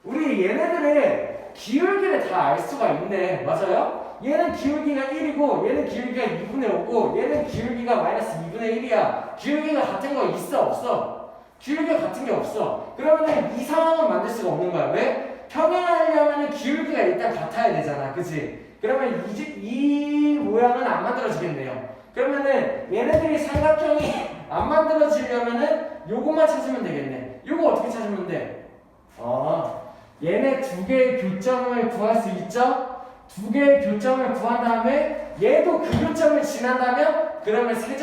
A: 우리 얘네들의 기울기를 다 알 수가 있네. 맞아요? 얘는 기울기가 1이고 얘는 기울기가 2분의 5고 얘는 기울기가 마이너스 2분의 1이야. 기울기가 같은 거 있어? 없어? 기울기가 같은 게 없어. 그러면 이 상황은 만들 수가 없는 거야. 왜? 평행하려면 기울기가 일단 같아야 되잖아. 그치? 그러면 이 모양은 안 만들어지겠네요. 그러면은 얘네들이 삼각형이 안 만들어지려면은 요것만 찾으면 되겠네. 요거 어떻게 찾으면 돼? 얘네 두 개의 교점을 구할 수 있죠? 두 개의 교점을 구한 다음에 얘도 그 교점을 지난다면 그러면 세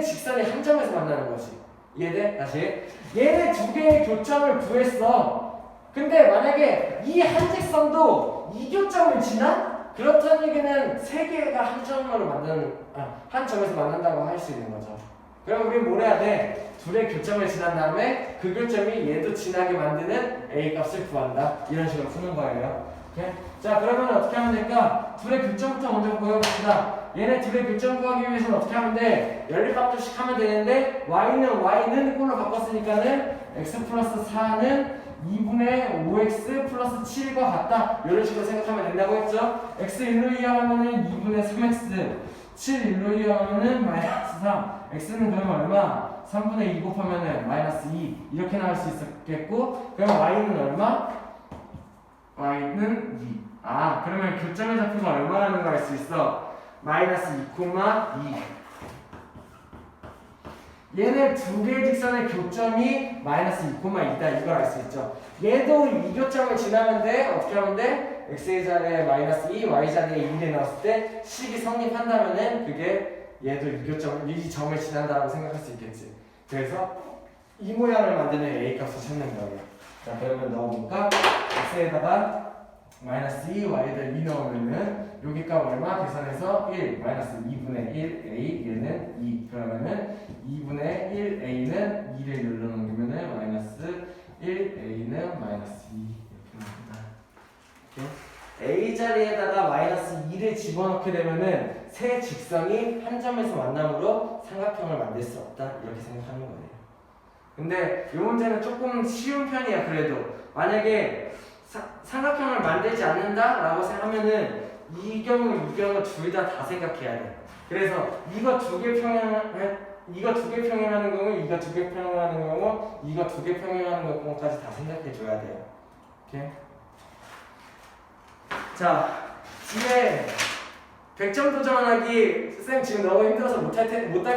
A: 직선이 한 점에서 만나는 거지. 이해돼? 다시. 얘네 두 개의 교점을 구했어. 근데 만약에 이 한 직선도 이 교점을 지나? 그렇다는 얘기는 세 개가 한 점에서 만난다고 할 수 있는 거죠. 그럼 우리 뭘 해야 돼? 둘의 교점을 지난 다음에 그 교점이 얘도 지나게 만드는 A 값을 구한다. 이런 식으로 푸는 거예요. 오케이? 자, 그러면 어떻게 하면 될까? 둘의 교점부터 먼저 구해봅시다. 얘네 둘의 교점 구하기 위해서는 어떻게 하면 돼? 연립방정식 하면 되는데 y는 꼴로 바꿨으니까는 x 플러스 4는 2분의 5x 플러스 7과 같다. 이런 식으로 생각하면 된다고 했죠? x 1로 이하하면은 2분의 3x 7 1로 이하하면은 마이너스 3 x는 그러면 얼마? 3분의 2 곱하면은 마이너스 2 이렇게 나올 수 있겠고, 그럼 y는 얼마? y는 2. 그러면 교점의 좌표가 얼마라는 걸 알 수 있어? 마이너스 2,2. 얘네 두 개의 직선의 교점이 마이너스 2,2다. 이걸 알 수 있죠. 얘도 이 교점을 지나면 돼. 어떻게 하면 돼? x의 자리에 마이너스 2, y 자리에 1이 나왔을 때 식이 성립한다면은 그게 얘도 이 점을 지난다라고 생각할 수 있겠지. 그래서 이 모양을 만드는 a 값을 찾는 거예요. 자, 그러면 넣어볼까? x에다가 마이너스 2, y에다 2 넣으면은 여기 값 얼마? 계산해서 1, 마이너스 2분의 1, a, 얘는 2. 그러면은 2분의 1, a는 2를 눌러넘기면은 마이너스 1, a는 마이너스 2. 이렇게 나옵니다. 오케이? A 자리에다가 마이너스 2를 집어넣게 되면은 세 직선이 한 점에서 만남으로 삼각형을 만들 수 없다. 이렇게 생각하는 거예요. 근데 이 문제는 조금 쉬운 편이야. 그래도 만약에 삼각형을 만들지 않는다라고 생각하면은 이 경우 둘 다 생각해야 돼. 그래서 이거 두 개 평행하는 경우, 이거 두 개 평행하는 경우, 이거 두 개 평행하는 경우까지 다 생각해 줘야 돼요. 오케이? 자, 뒤에 100점 도전하기 쌤 지금 너무 힘들어서 못할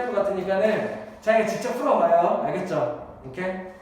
A: 것 같으니까는 자, 그냥 직접 풀어봐요. 알겠죠? 오케이?